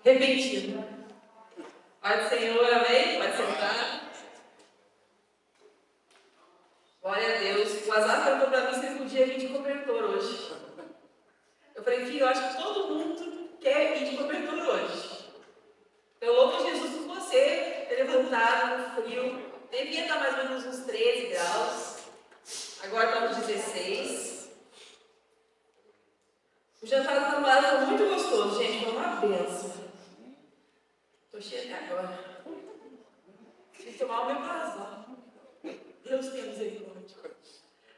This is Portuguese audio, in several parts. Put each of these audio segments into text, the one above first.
repentino. Pai do Senhor, amém? Pode sentar. Glória a Deus. O Azar perguntou para mim se ele podia vir de cobertor hoje. Eu falei, filho, eu acho que todo mundo quer ir de cobertor hoje. Eu louvo Jesus por você ter levantado no frio. Devia estar mais ou menos uns 13 graus. Agora está uns 16. O jantar do namorado foi muito gostoso, gente. Foi uma benção. Estou cheia até agora. Tive que tomar o meu coração. Deus tem misericórdia.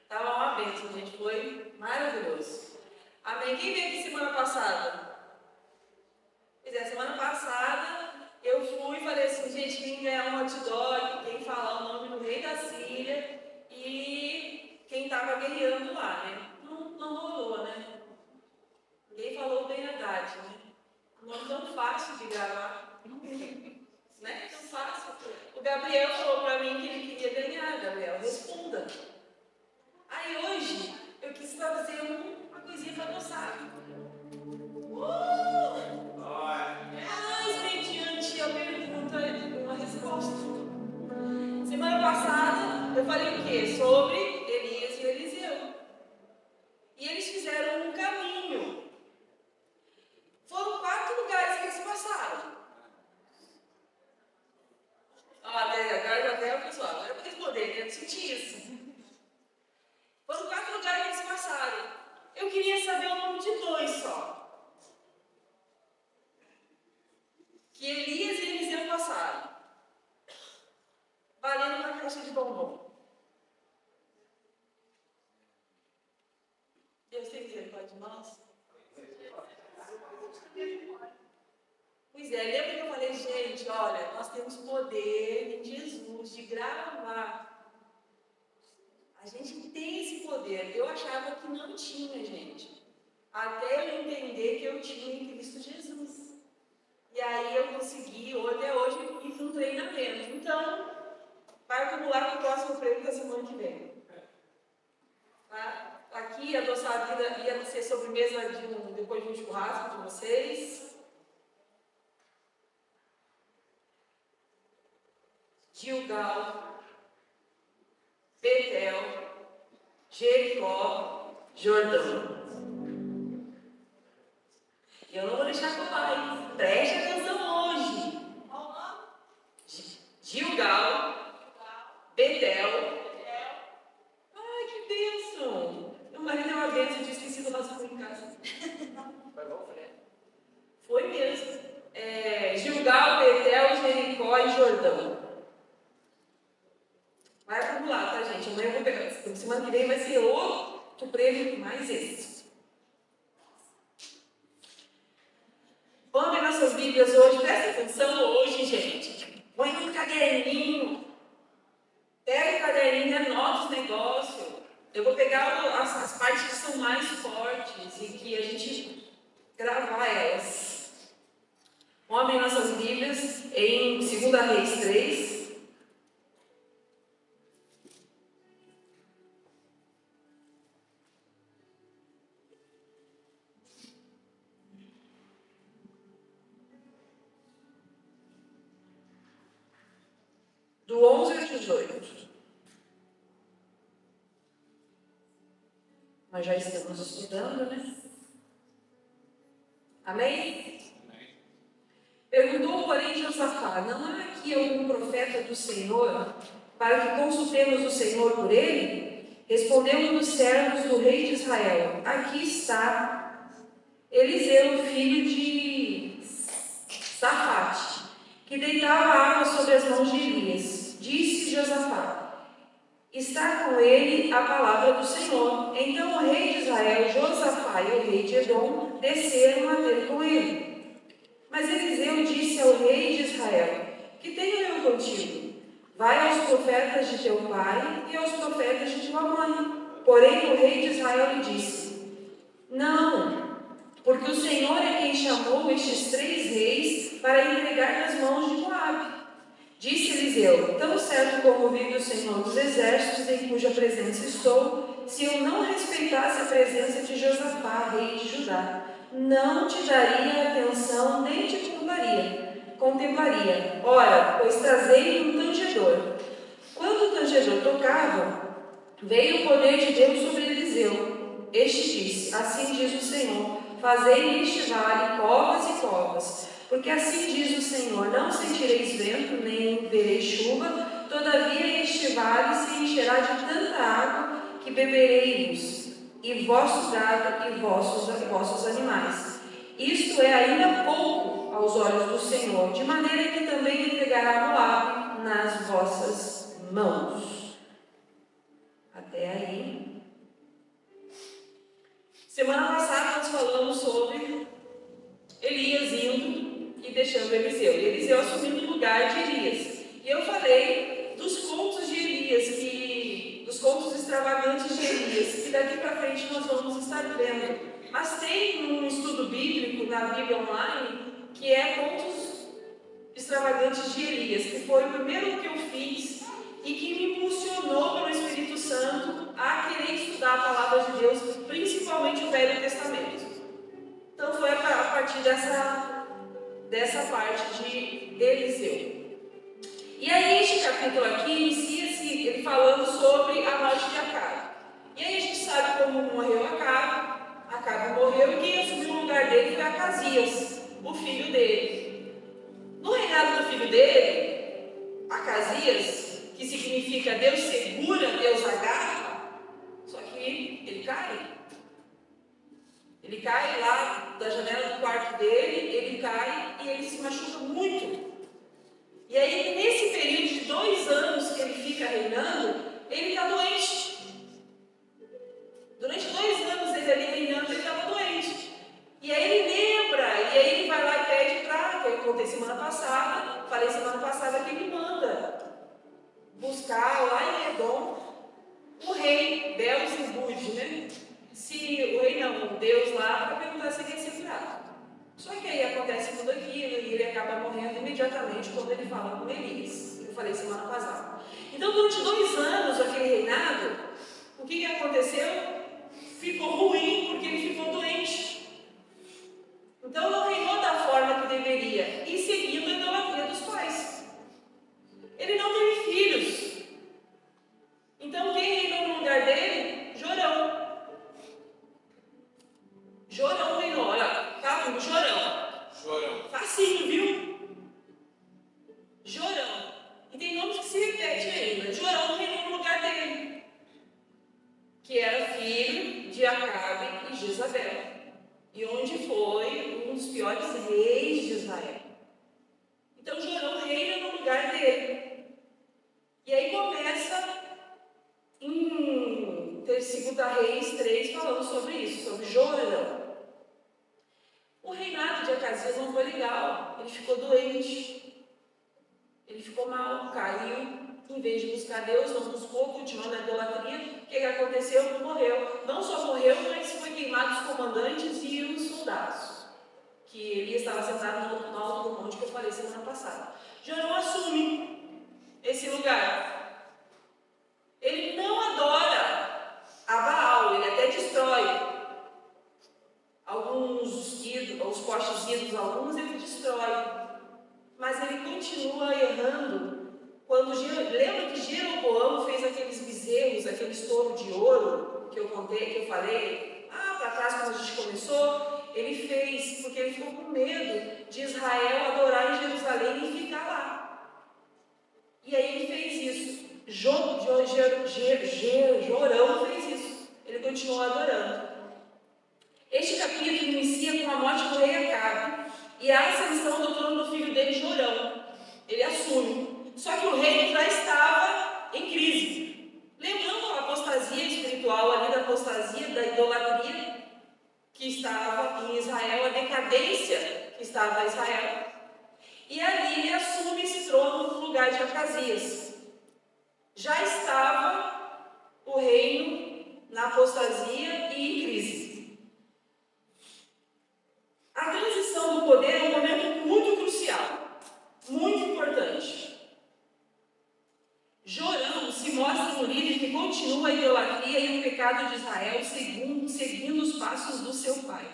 Estava uma benção, gente. Foi maravilhoso. Amém. Quem veio aqui semana passada? Pois é, semana passada eu fui e falei assim, gente, quem ganhar um hot dog, quem falar o nome do rei da Síria e quem estava guerreando lá, né? Não rolou, né? Ninguém falou bem a verdade, né? Um nome tão fácil de gravar. Né? Tão fácil. O Gabriel falou para mim que ele queria ganhar. Gabriel, responda. Aí hoje eu quis fazer uma coisinha para adoçar. Mas mediante a pergunta uma resposta. Semana passada eu falei o quê? Sobre Elias e Eliseu. E eles fizeram um caminho. Foram 4 lugares que eles passaram. Agora já veio o pessoal. Agora eu vou responder, né? Eu senti isso. Foram 4 lugares que eles passaram. Eu queria saber o nome de 2 só. Que Elias e Eliseu passaram. Valendo uma caixa de bombom. Deus tem misericórdia de nós? Pois é, lembra que eu falei, gente, olha, nós temos poder em Jesus de gravar. A gente tem esse poder. Eu achava que não tinha, gente. Até eu entender que eu tinha em Cristo Jesus. E aí eu consegui, até hoje, ir para um treinamento. Então, vai acumular com o próximo prêmio da semana que vem. Tá? Aqui, a nossa vida ia ser sobremesa depois de um churrasco de vocês. Gilgal, Betel, Jericó, Jordão. E eu não vou deixar colar, hein? Preste atenção hoje. Gilgal, Betel. Ai, que bênção! Meu marido é uma bênção, eu tinha esquecido o ração em casa. Foi mesmo. Gilgal, Betel, Jericó e Jordão. Vai acumular, tá, gente? Amanhã eu vou pegar. Semana que vem vai ser outro prêmio mais esse. Vamos ver nossas Bíblias hoje. Presta atenção hoje, gente. Põe no caderninho. Pega o caderninho e anota os negócios. Eu vou pegar as partes que são mais fortes e que a gente gravar elas. Vamos abrir nossas Bíblias em 2 Reis 3. Do 11 ao 18. Nós já estamos estudando, né? Amém? Perguntou, porém, Josafá: não há aqui algum profeta do Senhor para que consultemos o Senhor por ele? Respondeu-nos os servos do rei de Israel: aqui está Eliseu, filho de Safate, que deitava água sobre as mãos de Elias. Disse Josafá: está com ele a palavra do Senhor. Então o rei de Israel, Josafá e o rei de Edom desceram a ter com ele. Mas Eliseu disse ao rei de Israel: que tenho eu contigo? Vai aos profetas de teu pai e aos profetas de tua mãe. Porém o rei de Israel lhe disse: não, porque o Senhor é quem chamou estes 3 reis para entregar nas mãos de Moabe. Disse Eliseu: tão certo como vive o Senhor dos exércitos, em cuja presença estou, se eu não respeitasse a presença de Josafá, rei de Judá, não te daria atenção nem te contemplaria. Ora, pois trazei um tangedor. Quando o tangedor tocava, veio o poder de Deus sobre Eliseu. Este disse: assim diz o Senhor, fazei neste vale covas e covas, porque assim diz o Senhor, não sentireis vento, nem vereis chuva, todavia este vale se encherá de tanta água que bebereis, e vosso gado e vossos animais. Isto é ainda pouco aos olhos do Senhor, de maneira que também entregará Moabe nas vossas mãos. Até aí. Semana passada nós falamos sobre Elias indo e deixando Eliseu. E Eliseu assumindo o lugar de Elias. E eu falei dos contos de Elias, dos contos extravagantes de Elias, que daqui para frente nós vamos estar vendo. Mas tem um estudo bíblico na Bíblia Online que é Contos Extravagantes de Elias, que foi o primeiro que eu fiz e que me impulsionou pelo Espírito Santo a querer estudar a Palavra de Deus, principalmente o Velho Testamento. Então foi a partir dessa parte de Eliseu. E aí este capítulo aqui inicia-se ele falando sobre a morte de Acabe. E aí a gente sabe como morreu Acabe. Acabe morreu e quem assumiu o lugar dele foi Acasias, o filho dele. No reinado do filho dele, Acasias, que significa Deus segura, Deus agarra, só que ele cai. Ele cai lá da janela do quarto dele, ele cai e ele se machuca muito. E aí, nesse período de 2 anos que ele fica reinando, ele está doente. Durante 2 anos ele ali reinando, ele estava doente. E aí ele lembra, e aí ele vai lá e pede para, que eu contei semana passada, falei semana passada que ele manda buscar lá em Edom o rei Belzebub, né? Se o rei não, o Deus lá, para perguntar se ele ia ser curado. Só que aí acontece tudo aquilo e ele acaba morrendo imediatamente quando ele fala com Elias. Eu falei semana passada. Então, durante 2 anos, aquele reinado, o que aconteceu? Ficou ruim porque ele ficou doente. Então, não reinou da forma que deveria e seguindo a idolatria dos pais. Ele não teve filhos. Então, quem reinou no lugar dele? Jorão. Jorão reinou, olha, tá comigo, Jorão. Facinho, viu? Jorão. E tem nomes que se repetem ainda. Jorão reinou no lugar dele, que era filho de Acabe e Jezabel. E onde foi um dos piores reis de Israel. Então Jorão reina no lugar dele. E aí começa em 2 Reis 3 falando sobre isso, sobre Jorão. O reinado de Acasias não foi legal, ele ficou doente, ele ficou mal, caiu, em vez de buscar Deus, não buscou, continuou na idolatria. O que aconteceu? Morreu. Não só morreu, mas foi queimado os comandantes e os soldados, que ele estava sentado no alto do monte que eu falei semana passada. Jorão assume esse lugar. Ele não adora a Baal, ele até destrói alguns ídolos, os postes ídolos, alguns ele destrói, mas ele continua errando. Quando lembra que Jeroboão fez aqueles bezerros, aqueles touros de ouro que eu contei, que eu falei para trás quando a gente começou, ele fez porque ele ficou com medo de Israel adorar em Jerusalém e ficar lá. E aí ele fez isso. Jorão fez isso. Ele continuou adorando. Este capítulo inicia com a morte do rei Acabe e a ascensão do trono do filho dele, Jorão. Ele assume. Só que o reino já estava em crise. Lembrando a apostasia espiritual ali, da apostasia, da idolatria que estava em Israel, a decadência que estava em Israel. E ali ele assume esse trono no lugar de Acasias. Já estava o reino na apostasia e em crise. A transição do poder é um momento muito crucial, muito importante. Jorão se mostra um líder que continua a idolatria e o pecado de Israel seguindo os passos do seu pai.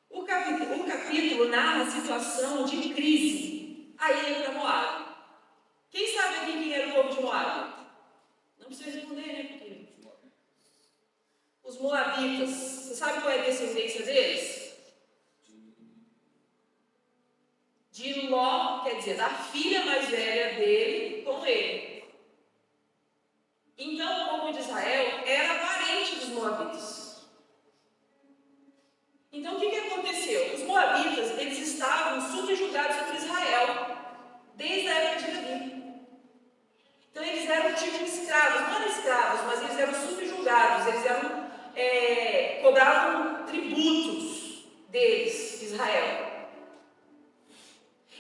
O O capítulo narra a situação de crise a ilha de Moabe. Quem sabe aqui quem era o povo de Moabe? Não precisa responder, né? Porque os moabitas, você sabe qual é a descendência deles? De Ló, quer dizer, da filha mais velha dele com ele. Então o povo de Israel era parente dos moabitas. Então o que aconteceu? Os moabitas, eles estavam subjugados por Israel desde a época de Davi. Então eles eram tipo escravos, não eram escravos, mas eles eram subjugados, eles eram, cobravam tributos deles, Israel.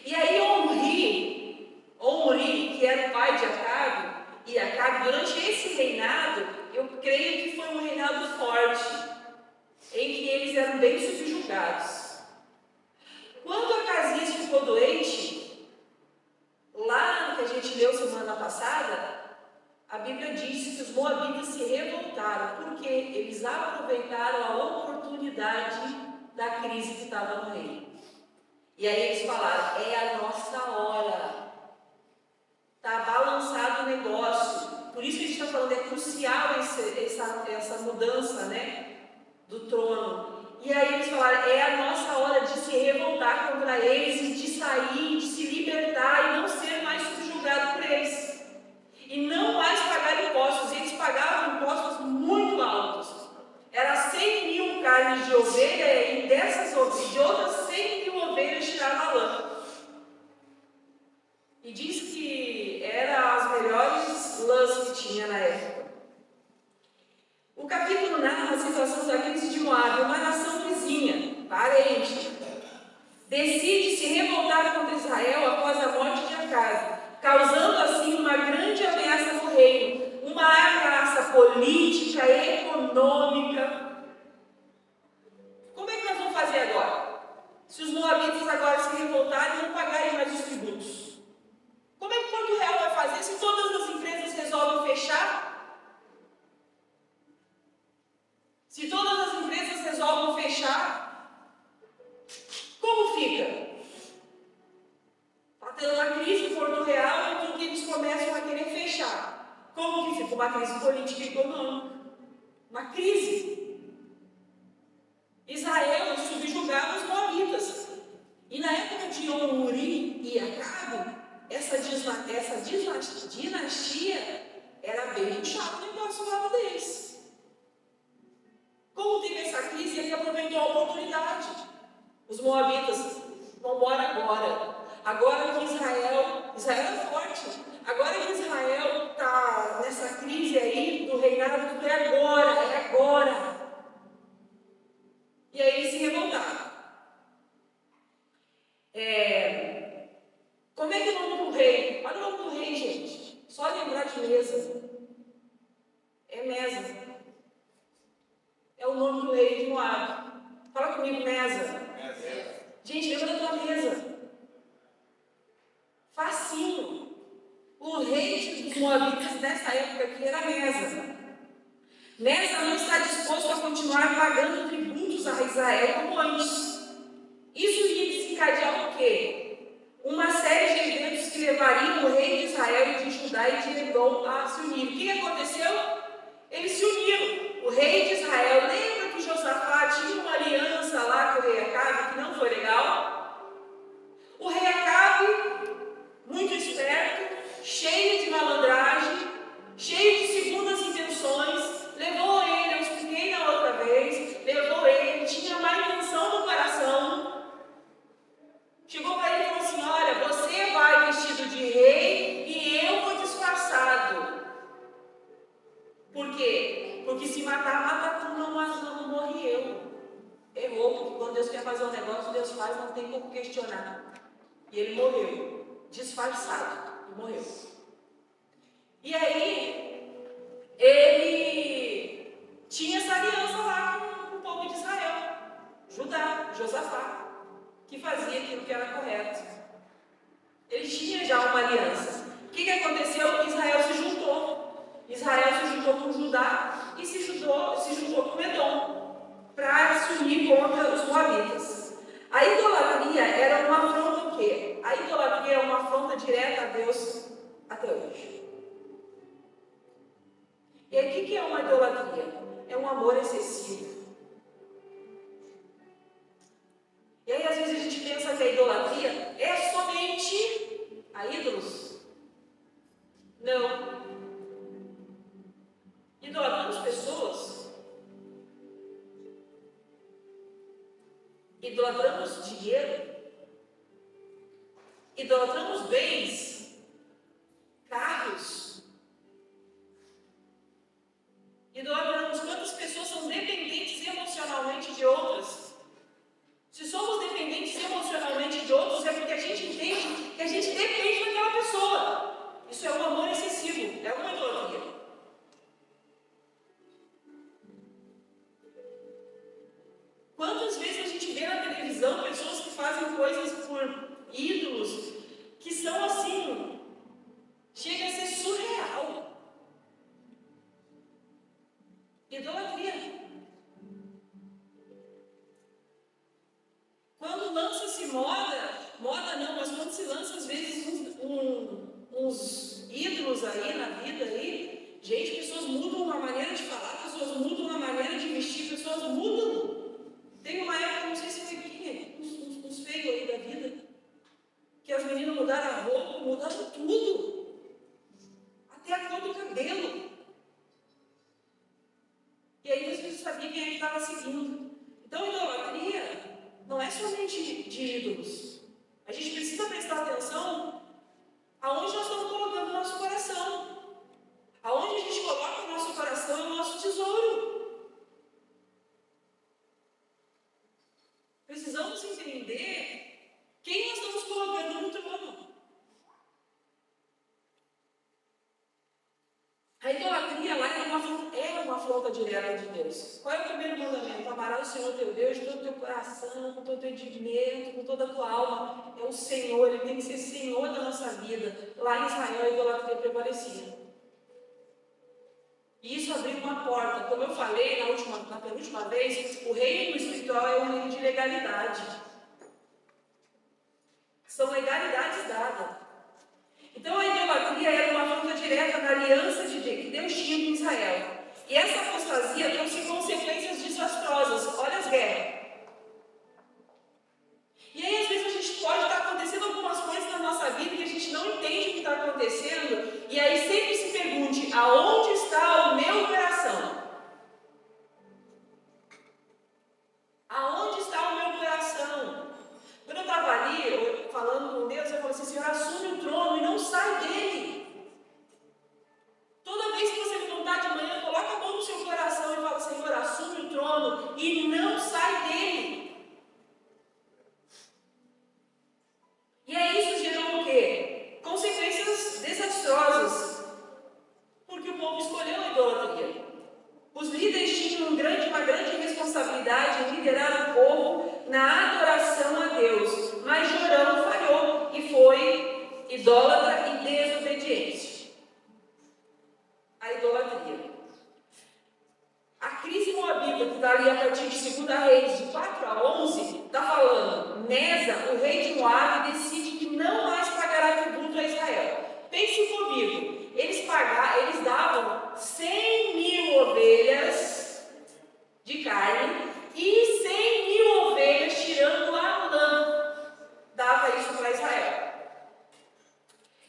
E aí Omri, que era o pai de Acabe, e Acabe, durante esse reinado, eu creio que foi um reinado forte, em que eles eram bem subjugados. Quando Acasias ficou doente, lá no que a gente leu semana passada, a Bíblia diz que os moabitas se revoltaram, porque eles aproveitaram a oportunidade da crise que estava no reino. E aí eles falaram, é a nossa hora. Está balançado o negócio. Por isso que a gente está falando, é crucial essa mudança, né, do trono. E aí eles falaram, é a nossa hora de se revoltar contra eles, e de sair, de se libertar, e não ser mais subjugado por eles. E não mais pagar impostos. Eles pagavam impostos muito altos. Era 100 mil carnes de ovelha, e de outras 100 mil ovelhas tirava lã. E diz que eram as melhores lãs que tinha na época. O capítulo narra a situação da crise de Moabe, uma nação vizinha, parente. Decide se revoltar contra Israel após a morte de Acabe, causando assim uma grande ameaça no reino, uma ameaça política, econômica. Como é que nós vamos fazer agora? Se os moabitas agora se revoltarem e não pagarem mais os tributos? Como é que Porto Real vai fazer se todas as empresas resolvem fechar? Se todas as empresas resolvem fechar, como fica? Está tendo uma crise em Porto Real, então eles começam a querer fechar. Como que fica? Uma crise política e econômica. Uma crise. Israel subjugava os moabitas. E na época de Omri e Acabe, essa dinastia era bem puxada o negócio do lado deles. Como teve essa crise, ele aproveitou a oportunidade. Os moabitas, vão embora agora. Agora que Israel é forte. Agora que Israel está nessa crise aí do reinado, é agora. E aí eles se revoltaram. Como é que é o nome do rei? Olha o nome do rei, gente. Só lembrar de Mesa. É Mesa. É o nome do rei de Moabe. Fala comigo, Mesa. Gente, lembra da tua mesa. Facinho. O rei dos moabitas nessa época aqui era Mesa. Mesa não está disposto a continuar pagando tributos a Israel como antes. Isso ia desencadear o quê? Uma série de eventos que levariam o rei de Israel e de Judá e de Edom a se unir. O que aconteceu? Eles se uniram. O rei de Israel, lembra que Josafá tinha uma aliança lá com o rei Acabe, que não foi legal? O rei Acabe, muito esperto, cheio de malandragem, cheio de segundas intenções, levou ele, eu expliquei na outra vez, levou ele, tinha má intenção no coração. Chegou para ele e falou assim, olha, você vai vestido de rei e eu vou disfarçado. Por quê? Porque se matar, mata tu, não morre eu. Errou, porque quando Deus quer fazer um negócio, Deus faz, não tem como questionar. E ele morreu, disfarçado, e morreu. E aí, ele tinha essa aliança lá com o povo de Israel, Judá, Josafá, que fazia aquilo que era correto. Ele tinha já uma aliança. O que aconteceu? Israel se juntou. Israel se juntou com Judá e se juntou com Edom para se unir contra os moabitas. é uma idolatria? É um amor excessivo. E aí, às vezes, a gente pensa que a idolatria é somente a ídolos. Não. Idolatramos pessoas. Idolatramos dinheiro. Idolatramos bens, carros. Idolatramos quantas pessoas são dependentes emocionalmente de outras. Se somos dependentes emocionalmente de outros, é porque a gente entende que a gente depende daquela pessoa. Isso é um amor excessivo, é uma idolatria. Quantas vezes a gente vê na televisão pessoas que fazem coisas por ídolos que são assim, chega a ser surreal. Idolatria. Quando lança-se moda não, mas quando se lança às vezes uns ídolos aí na vida aí, gente, pessoas mudam a maneira de falar, pessoas mudam a maneira de vestir, pessoas mudam. Tem uma época, não sei se foi aqui, uns feios aí da vida, que as meninas mudaram a roupa, mudaram tudo. Até a cor do cabelo. E aí você não sabia quem é que estava seguindo. Então, idolatria não é somente de ídolos. A gente precisa prestar atenção aonde nós estamos colocando o nosso coração. Aonde a gente coloca o nosso coração é o nosso tesouro. Precisamos entender quem nós estamos colocando no trono. A idolatria lá é uma afronta direta de Deus. Qual é o primeiro mandamento? Amarás o Senhor teu Deus de todo o teu coração, com todo o teu entendimento, com toda a tua alma. É o Senhor, Ele tem que ser Senhor da nossa vida. Lá em Israel a idolatria prevalecia. E isso abriu uma porta. Como eu falei na penúltima vez, o reino espiritual é um reino de legalidade. São legalidades dadas. Então a idolatria era uma afronta direta da aliança que Deus tinha com Israel. E essa apostasia trouxe consequências desastrosas. Olha as guerras. E aí às vezes a gente pode estar acontecendo algumas coisas na nossa vida que a gente não entende o que está acontecendo. E aí sempre se pergunte, aonde está o meu coração? Aonde está o meu coração? Quando eu estava ali, falando com Deus, eu falei assim, Senhor, assume o trono e não sai dele. Toda vez que você levantar de manhã, coloca a mão no seu coração e fala, Senhor, assume o trono e não sai dele. E aí isso gerou o quê? Consequências desastrosas. Porque o povo escolheu a idolatria. Os líderes tinham uma grande responsabilidade em liderar o povo na adoração a Deus. Mas Jorão falhou e foi idólatra e desobediente. A idolatria. A crise moabita, que está ali a partir de 2 Reis, de 4 a 11, está falando, Mesa, o rei de Moabe, decide que não mais pagará tributo a Israel. Pense comigo, eles davam 100.000 ovelhas de carne e 100.000 ovelhas tirando a lã. Dava isso para Israel.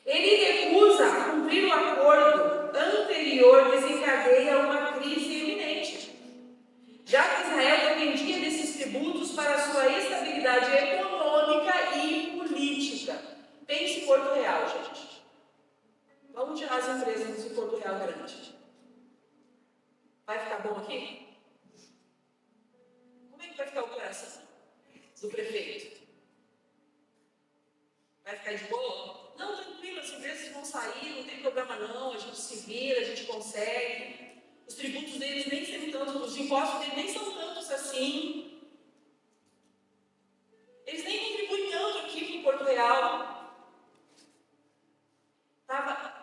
Ele recusa cumprir o acordo anterior, desencadeia uma crise iminente. Já que Israel dependia desses tributos para sua estabilidade econômica e política. Pense em Porto Real, gente. Vamos tirar as empresas de Porto Real grande. Vai ficar bom aqui? Como é que vai ficar o coração do prefeito? Vai ficar de boa? Não, tranquilo, as empresas vão sair, não tem problema não, a gente se vira, a gente consegue. Os tributos deles nem são tantos, os impostos deles nem são tantos assim. Eles nem contribuem tanto aqui para o Porto Real.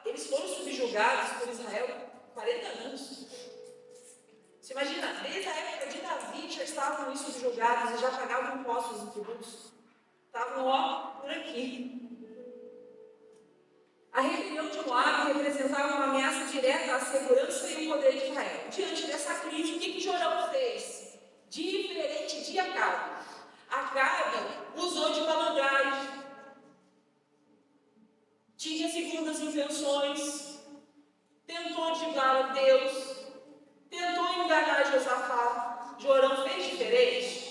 Eles foram subjugados por Israel 40 anos. Você imagina, desde a época de Davi já estavam subjugados e já pagavam impostos e tributos. Estavam, por aqui. A rebelião de Moabe representava uma ameaça direta à segurança e ao poder de Israel. Diante dessa crise, o que Jorão fez? Diferente de Acabe. Acabe usou de malandragem, tinha segundas intenções, tentou driblar a Deus, tentou enganar Josafá. Jorão fez diferente.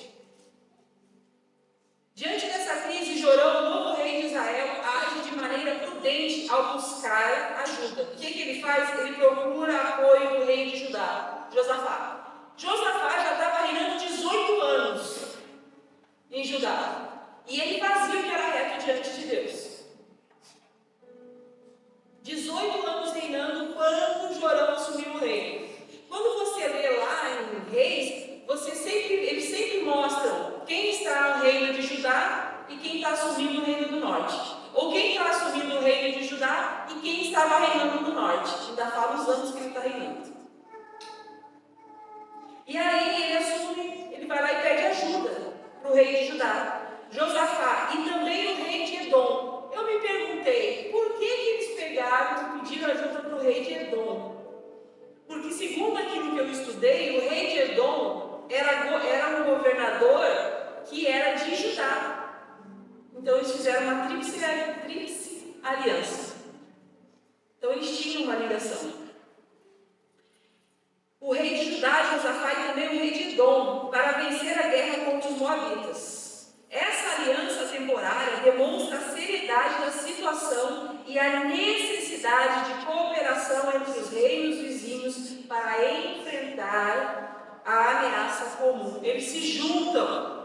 Diante dessa crise, Jorão, o novo rei de Israel, age de maneira prudente ao buscar ajuda. O que ele faz? Ele procura apoio do rei de Judá, Josafá. Josafá já estava reinando 18 anos em Judá. E ele fazia o que era reto diante de Deus. 18 anos reinando quando Jorão assumiu o reino. Quando você lê lá em Reis, eles sempre mostram quem está no reino de Judá e quem está assumindo o reino do norte. Ou quem está assumindo o reino de Judá e quem estava reinando no norte. Ainda fala os anos que ele está reinando. E aí ele assume, ele vai lá e pede ajuda para o rei de Judá, Josafá, e também o rei de Edom. Eu me perguntei, por que eles pegaram e pediram ajuda para o rei de Edom? Porque segundo aquilo que eu estudei, o rei de Edom era um governador que era de Judá. Então eles fizeram uma tríplice aliança. Então eles tinham uma ligação. O rei de Judá, Josafá, e também o rei de Edom, para vencer a guerra contra os moabitas. Essa aliança temporária demonstra a seriedade da situação e a necessidade de cooperação entre os reinos vizinhos para enfrentar a ameaça comum. Eles se juntam.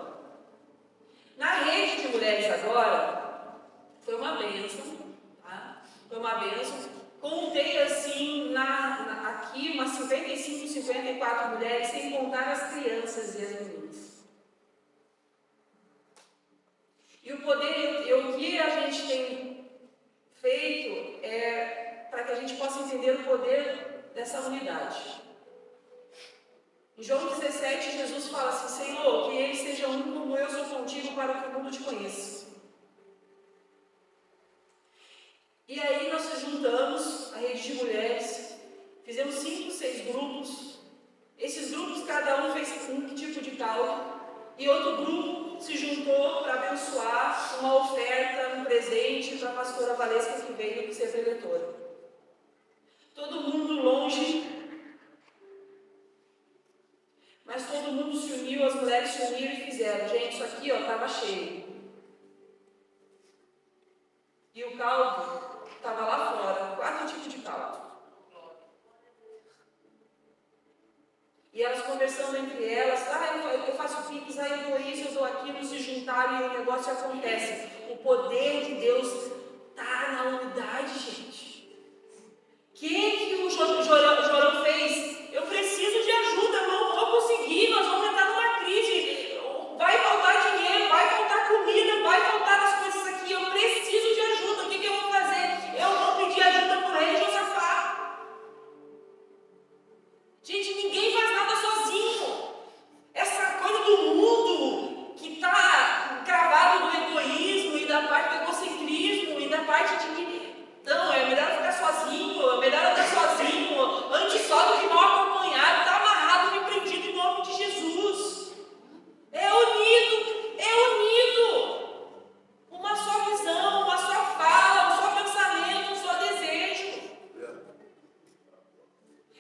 Na rede de mulheres agora, foi uma bênção, tá? Foi uma bênção. Contei assim, aqui umas 55, 54 mulheres, sem contar as crianças e as meninas. E o que a gente tem feito é para que a gente possa entender o poder dessa unidade. Em João 17, Jesus fala assim: Senhor, que eles sejam um como eu sou contigo, para que o mundo te conheça. E aí nós nos juntamos, a rede de mulheres, fizemos 5, 6 grupos. Esses grupos, cada um fez um tipo de causa, e outro grupo se juntou para abençoar uma oferta, um presente para a pastora Valesca que veio ser preletora. Todo mundo longe, mas todo mundo se uniu, as mulheres se uniram e fizeram. Gente, isso aqui estava cheio. E o caldo estava lá fora, 4 tipos de caldo. E elas conversando entre elas, eu faço pix, eu dou isso, eu dou aquilo, se juntaram e o negócio acontece. O poder de Deus está na unidade, gente. O que o Jorão fez? Eu preciso de ajuda, eu não vou conseguir, nós vamos entrar numa crise. Vai faltar dinheiro, vai faltar comida, vai faltar as coisas aqui, eu preciso de ajuda. O que eu vou fazer? Eu vou pedir ajuda para o rei Josafá. Gente, ninguém faz nada sozinho. Essa coisa do mundo que está cravado do egoísmo e da parte do egocentrismo e da parte de que não, é melhor ficar sozinho, é melhor andar sozinho, antes só do que mal acompanhado, está amarrado, repreendido em nome de Jesus. É unido. Uma só visão, uma só fala, um só pensamento, um só desejo.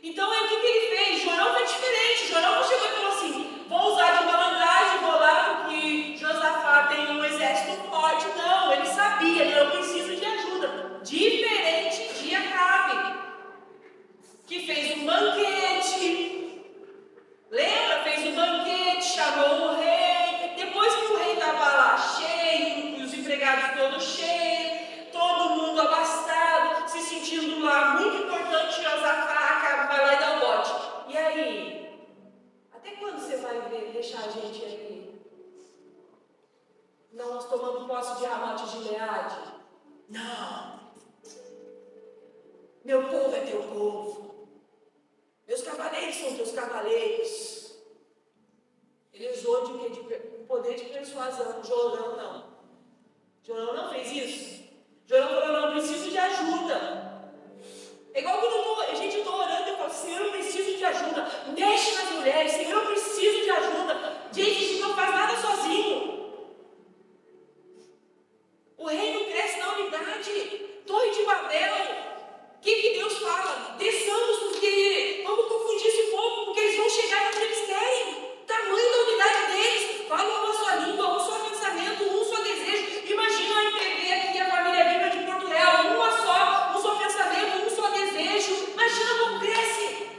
Então, o que ele fez? Jorão foi diferente. Jorão não chegou e falou assim: vou usar de malandragem, vou lá porque Josafá tem um exército forte. Não, ele sabia, eu preciso de ajuda. Diferente de Acabe, que fez um banquete. Lembra? Fez um banquete, chamou o rei. Depois que o rei estava lá cheio, e os empregados todos cheios, todo mundo abastado, se sentindo lá muito importante, Josafá vai lá e dá o bote. E aí? Até quando você vai deixar a gente aí? Nós tomando posse de Ramote de Gileade? Não. Meu povo é teu povo. Meus cavaleiros são teus cavaleiros. Ele usou de poder de persuasão. Jorão não fez isso. Jorão falou, não, eu preciso de ajuda. É igual quando eu estou orando, eu falo, Senhor, eu preciso de ajuda. Mexe nas mulheres, Senhor, eu preciso de ajuda. Gente, a gente não faz nada sozinho. O reino cresce na unidade. Torre de Babel. O que Deus fala? Desçamos, porque vamos confundir esse povo, porque eles vão chegar onde eles querem. Tamanho da unidade deles. Falam uma só língua, um só pensamento, um só desejo. Imagina a MPV aqui, a família viva de Porto Real, uma só, um só pensamento, um só desejo. Imagina como cresce.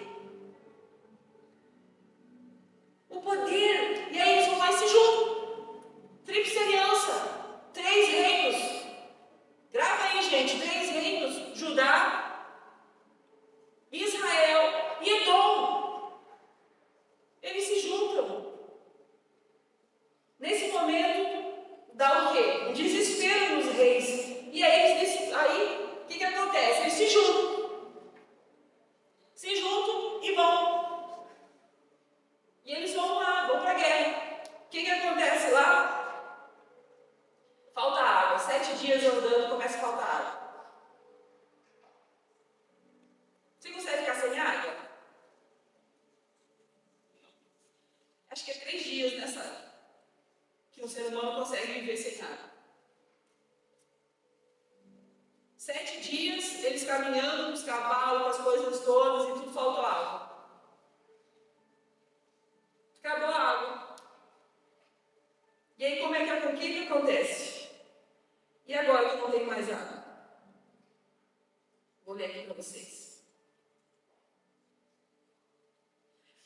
O poder. E aí eles vão lá e se juntam. Tríplice aliança. 3 reinos. Grava aí, gente. 3 reinos. Judá, Israel e Edom. Eles se juntam. Nesse momento, dá o quê? Um desespero nos reis. E aí, o que acontece? Eles se juntam. Se juntam e vão. E eles vão lá, vão para a guerra. O que acontece lá? Falta água. 7 dias andando, começa a faltar água. Você consegue ficar sem água? Acho que é 3 dias nessa que um ser humano consegue viver sem água. 7 dias, eles caminhando com os cavalos, com as coisas todas, e tudo faltou água. Acabou a água. E aí, o que acontece? E agora que não tem mais água? Vou ler aqui para vocês.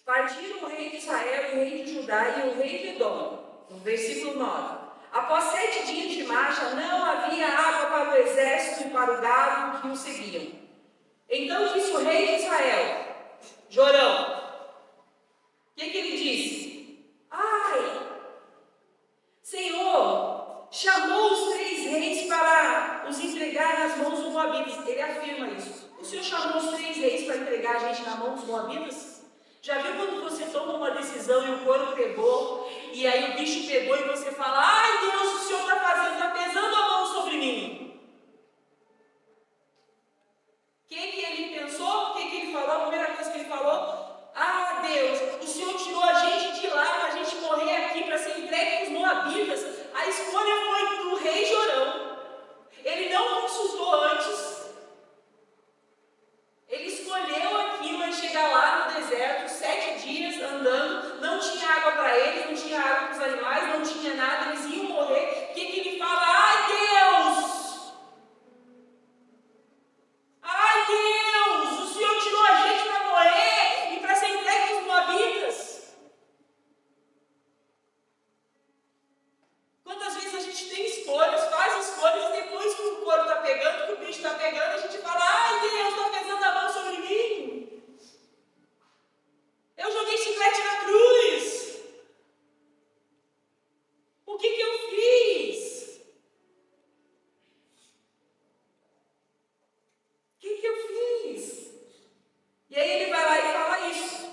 Partiram o rei de Israel, o rei de Judá e o rei de Edom. No versículo 9. Após 7 dias de marcha, não havia água para o exército e para o gado que o seguiam. Então disse o rei de Israel, Jorão, o que ele disse? Ai, Senhor, chamou os 3 reis para os entregar nas mãos dos moabitas. Ele afirma isso. O Senhor chamou os 3 reis para entregar a gente na mão dos moabitas? Já viu quando você toma uma decisão e o couro pegou, e aí o bicho pegou e você fala, ai Deus, o Senhor está fazendo, está pesando a mão sobre mim. O que ele pensou? O que ele falou? A primeira coisa que ele falou, ah Deus, o Senhor tirou a gente de lá para a gente morrer aqui, para ser entregue aos moabitas. A escolha foi do rei Jorão. Ele não consultou antes. Ele escolheu aquilo e chegar lá no deserto, 7 dias andando, não tinha água para eles, não tinha água para os animais, não tinha nada, eles iam morrer. O que ele fala? Ai Deus! Ai Deus! O Senhor tirou a gente para morrer e para ser entregue aos moabitas. Quantas vezes a gente tem escolhas, faz escolhas, e depois que o couro está pegando, que o bicho está pegando, a gente fala, ai Deus, está pesando a mão sobre mim. Eu joguei chiclete na cruz. O que eu fiz? O que eu fiz? E aí ele vai lá e fala isso.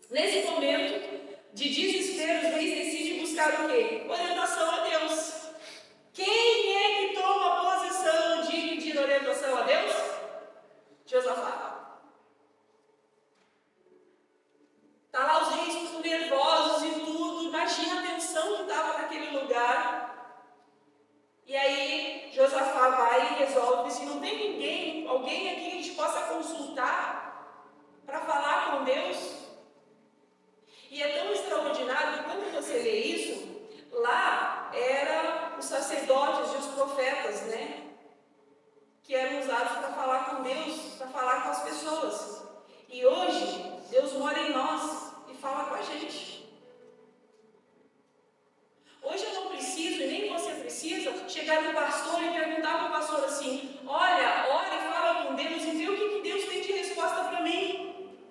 Nesse momento de desespero, os reis decidem buscar o quê? Orientação a Deus. Quem é que toma a posição de pedir orientação a Deus? Josafá. Está lá os reis tudo nervosos e tudo. Imagina a tensão que estava naquele lugar. E aí Josafá vai e resolve, se não tem ninguém, alguém aqui que a gente possa consultar para falar com Deus. E é tão extraordinário que quando você lê isso, lá eram os sacerdotes e os profetas, né? Que eram usados para falar com Deus, para falar com as pessoas. E hoje, Deus mora em nós e fala com a gente. Hoje eu não preciso, e nem você precisa, chegar no pastor e perguntar para o pastor assim, olha, ora e fala com Deus e vê o que Deus tem de resposta para mim.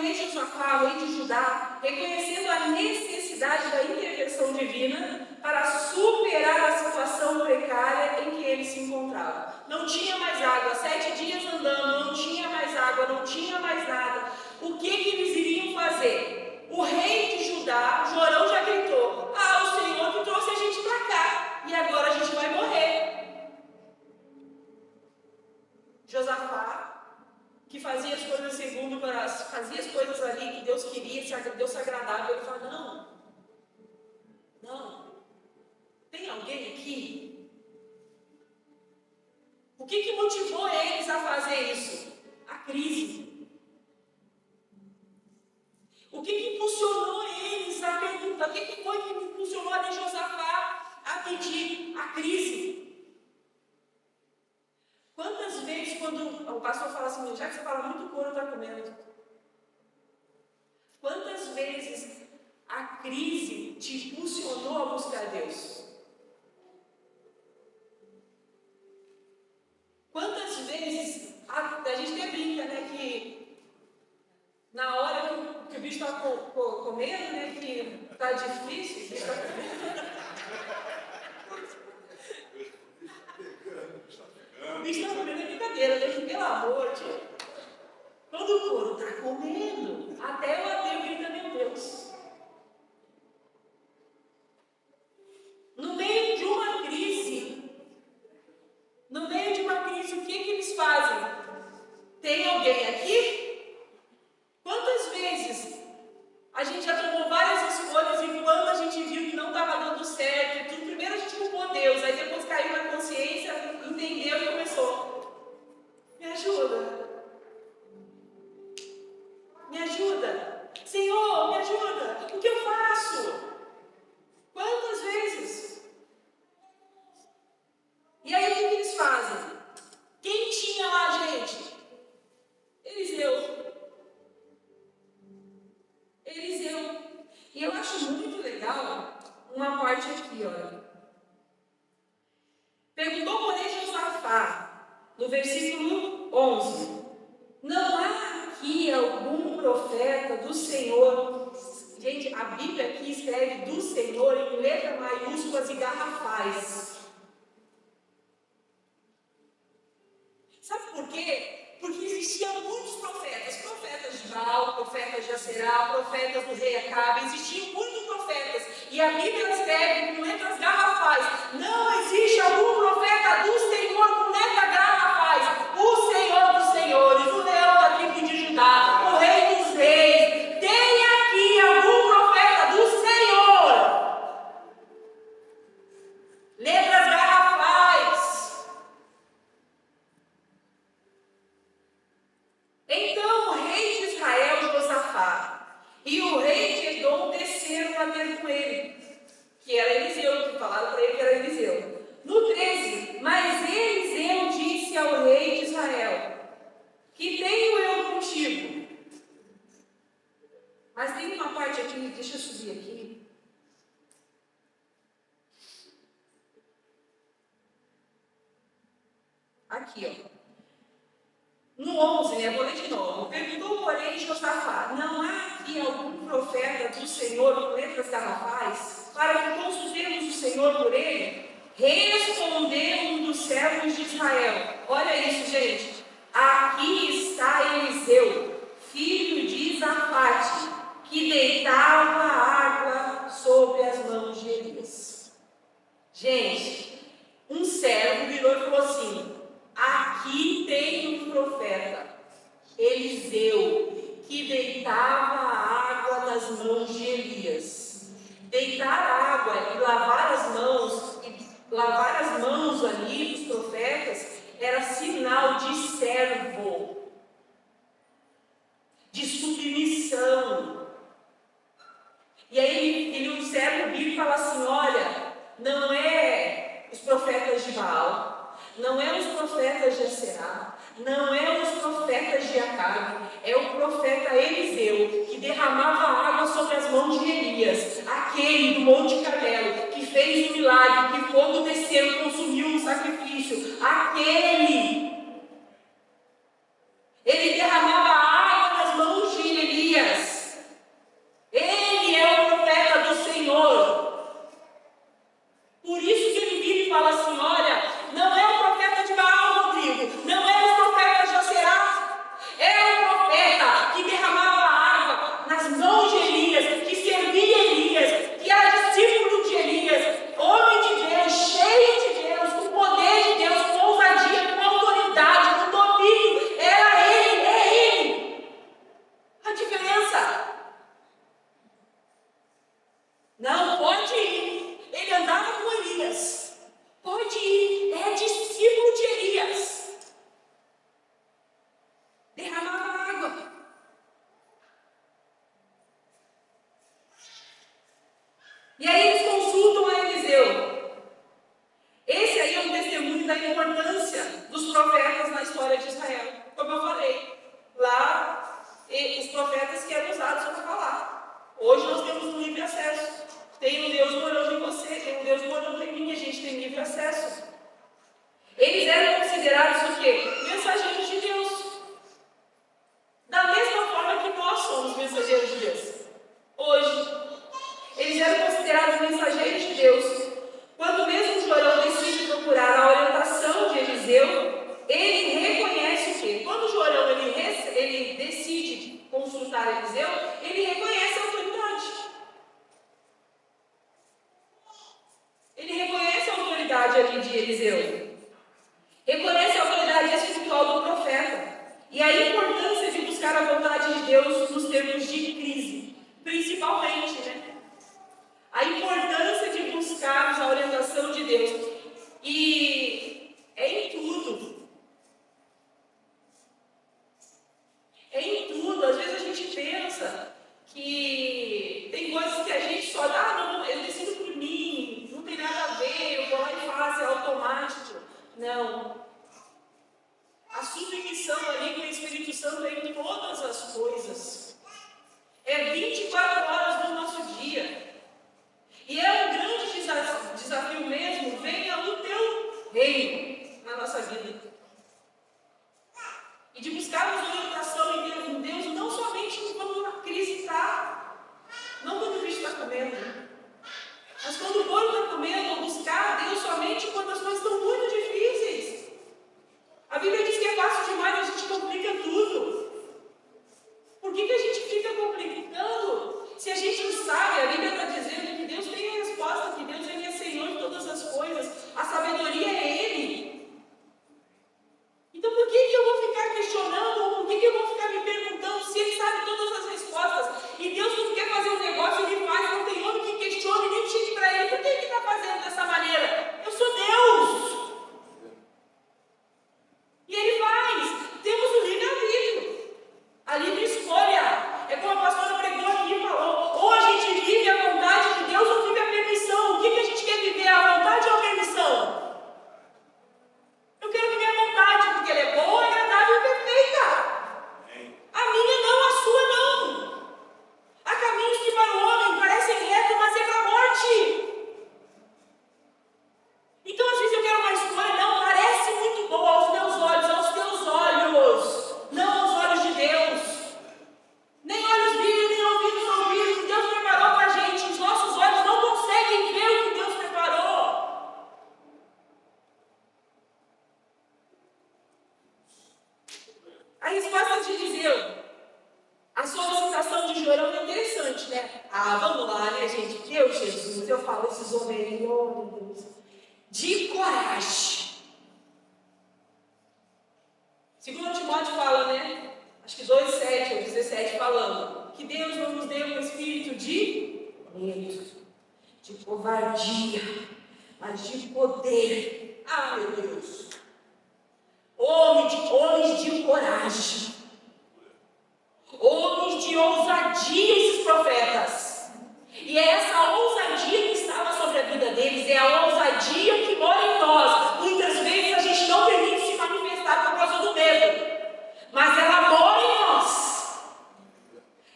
o rei Josafá, o rei de Judá, reconhecendo a necessidade da intervenção divina para superar a situação precária em que ele se encontrava. Não tinha mais água, 7 dias andando, não tinha mais água, não tinha mais nada. O que eles iriam fazer? O rei de Judá, Jorão, já gritou: ah, o Senhor que trouxe a gente para cá, e agora a gente vai morrer. Josafá, que fazia as coisas segundo o coração, fazia as coisas ali que Deus queria, Deus se agradava, ele fala: não, tem alguém aqui? O que motivou eles a fazer isso? A crise. O que impulsionou eles a perguntar? O que foi que impulsionou a Josafá a pedir? A crise. Quantas vezes, quando o pastor fala assim, já que você fala muito couro, está comendo. Quantas vezes a crise te impulsionou a buscar Deus? Quantas vezes, a gente até brinca, né, que na hora que o bicho está comendo, né, que está difícil, o bicho está comendo. O bicho está comendo é brincadeira, né? Pelo amor de Deus. Quando o couro está comendo, até o ateu grita: meu Deus. No meio de uma crise, o que eles fazem? Tem alguém aqui? Quantas vezes a gente já tomou várias escolhas e quando a gente viu que não estava dando certo, tudo, primeiro a gente culpou Deus, aí depois caiu na consciência, entendeu e começou: me ajuda. Me ajuda. Senhor, me ajuda. O que eu faço? Quantas vezes? E aí o que eles fazem? Quem tinha lá, gente? Eliseu. E eu acho muito legal uma parte aqui, olha. Perguntou, porém, Josafá, no versículo 11: não há aqui algum profeta do Senhor? Gente, a Bíblia aqui escreve do Senhor em letras maiúsculas e garrafais. Sabe por quê? Porque existiam muitos profetas de Baal, profetas de Aserá, profetas do rei Acabe, existiam muitos profetas, e a Bíblia escreve com letras garrafais: não existe algum profeta do Senhor com letras garrafais. O Senhor dos senhores, o leão da tribo de Judá, o rei dos reis, tem aqui algum profeta do Senhor. Letras garrafais. Então o rei de Israel, Josafá, e o rei de Edom desceram a ter com ele, que era Eliseu, que falaram para ele que era Eliseu. No 13, mas Eliseu disse ao rei de Israel: que tenho eu contigo? Mas tem uma parte aqui, deixa eu subir aqui. Aqui, ó. No 11, né? Vou ler de novo. Perguntou, porém, Josafá: não há aqui algum profeta do Senhor com letras garrafais, para que consultemos o Senhor por ele? Respondeu um dos servos de Israel. Olha isso, gente. Aqui está Eliseu, filho de Zafate, que deitava água sobre as mãos de Elias. Gente, um servo virou e falou assim: aqui tem um profeta, Eliseu, que deitava água nas mãos de Elias. Deitar água e lavar as mãos ali dos profetas era sinal de servo, de submissão. E aí o servo vira e fala assim: olha, não é os profetas de Baal, não é os profetas de Aserá, não é os profetas de Acabe, é o profeta Eliseu, que derramava água sobre as mãos de Elias, aquele do Monte Carmelo, que fez o milagre, que fogo desceu e consumiu o sacrifício, aquele. Ele derramava água nas mãos de Elias. E aí eles consultam a Eliseu. Esse aí é um testemunho da importância dos profetas na história de Israel. Como eu falei, lá os profetas que eram usados para falar. Hoje nós temos um livre acesso. Tem um Deus morando em você, tem um Deus morando em mim, a gente tem livre acesso. Eles eram considerados o quê? Mensageiros de Deus. Da mesma forma que nós somos mensageiros de Deus. Hoje, eles eram considerados mensageiros de Deus. Quando mesmo Jorão decide procurar a orientação de Eliseu, ele reconhece o quê? Quando Jorão ele decide consultar Eliseu, ele reconhece a autoridade. Ele reconhece a autoridade ali de Eliseu. Reconhece a autoridade espiritual do profeta. E a importância de buscar a vontade de Deus nos tempos de crise. Principalmente, né? A importância de buscarmos a orientação de Deus. E é em tudo. É em tudo. Às vezes a gente pensa que tem coisas que a gente só dá, não, eu decido por mim, não tem nada a ver, eu vou lá e faço, é automático. Não. A submissão ali com o Espírito Santo é em todas as coisas. É 24 horas do nosso dia. E é um grande desafio mesmo, venha o teu reino na nossa vida. E de buscarmos orientação em Deus, não somente quando a crise está, não quando o bicho está comendo, mas quando o bolo está comendo, buscar a Deus somente quando as coisas estão muito difíceis. A Bíblia diz que é fácil demais, a gente complica tudo. Por que a gente fica complicando? Se a gente sabe, a Bíblia está dizendo que Deus tem a resposta, que Deus é Senhor de todas as coisas, a sabedoria é Ele. Então por que eu vou ficar questionando, ou por que eu vou ficar me perguntando se Ele sabe todas as respostas? E Deus não quer fazer um negócio, Ele faz, não tem homem que questione, nem chegue para Ele, por que Ele está fazendo dessa maneira? Eu sou Deus! E Ele faz. Temos o livre-arbítrio, a livre escolha. É como a pastora pregou aqui e falou: ou a gente vive a vontade de Deus ou vive a permissão. O que a gente quer viver, a vontade ou a permissão? Eu quero viver a vontade, porque ela é boa, agradável e perfeita. A minha não, a sua não. Há caminhos que para o homem parecem retos, mas é para a morte. Então, às vezes eu quero uma escolha, não, parece muito boa aos meus olhos, aos teus olhos, não aos olhos de Deus. Nem olhos viram, nem ouvidos ouviram o que Deus preparou para a gente. Os nossos olhos não conseguem ver o que Deus preparou. A resposta de Eliseu, a solicitação de Jorão é interessante, né? Vamos lá, né, gente? Deus, Jesus, eu falo esses homens aí, oh meu Deus, de coragem. Segundo Timóteo fala, né? Acho que 2:7 ou 17, falando que Deus não nos deu um espírito de medo, de covardia, mas de poder. Meu Deus! Homens de coragem, homens de ousadia, esses profetas. E é essa ousadia que estava sobre a vida deles, é a ousadia que mora em nós. Muitas vezes a gente não permite se manifestar por causa do medo, mas ela mora em nós.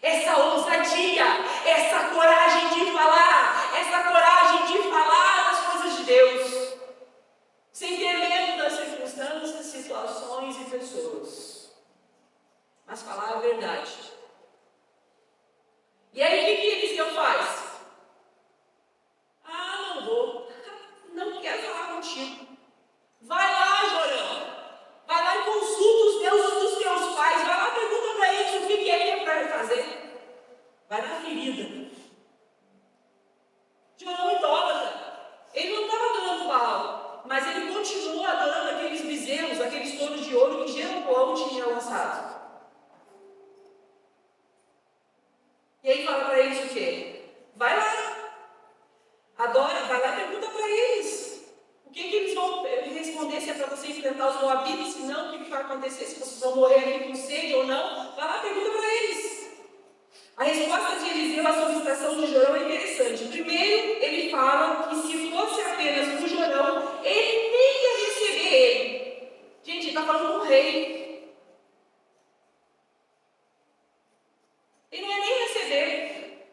Essa ousadia, essa coragem de falar, das coisas de Deus, sem ter medo das circunstâncias, situações e pessoas, mas falar a verdade. E aí o que Eliseu faz? Não vou, não quero falar contigo. Vai lá, Jorão, vai lá e consulta os deuses dos teus pais, vai lá e pergunta para eles o que é para ele fazer. Vai na ferida. Jorão idólatra, ele não estava adorando Baal, mas ele continuou adorando aqueles bezerros, aqueles touros de ouro que Jeroboão tinha lançado. E aí fala para eles o quê? Vai lá, adora, vai lá e pergunta para eles. O que eles vão responder, se é para você enfrentar os moabitas, se não, o que vai acontecer, se vocês vão morrer aqui com sede ou não. Vai lá e pergunta para eles. A resposta de Eliseu Eliseu, a solicitação de Jorão é interessante. Primeiro, ele fala que se fosse apenas o Jorão, ele nem ia receber ele. Gente, ele está falando com o rei. Ele não ia nem receber.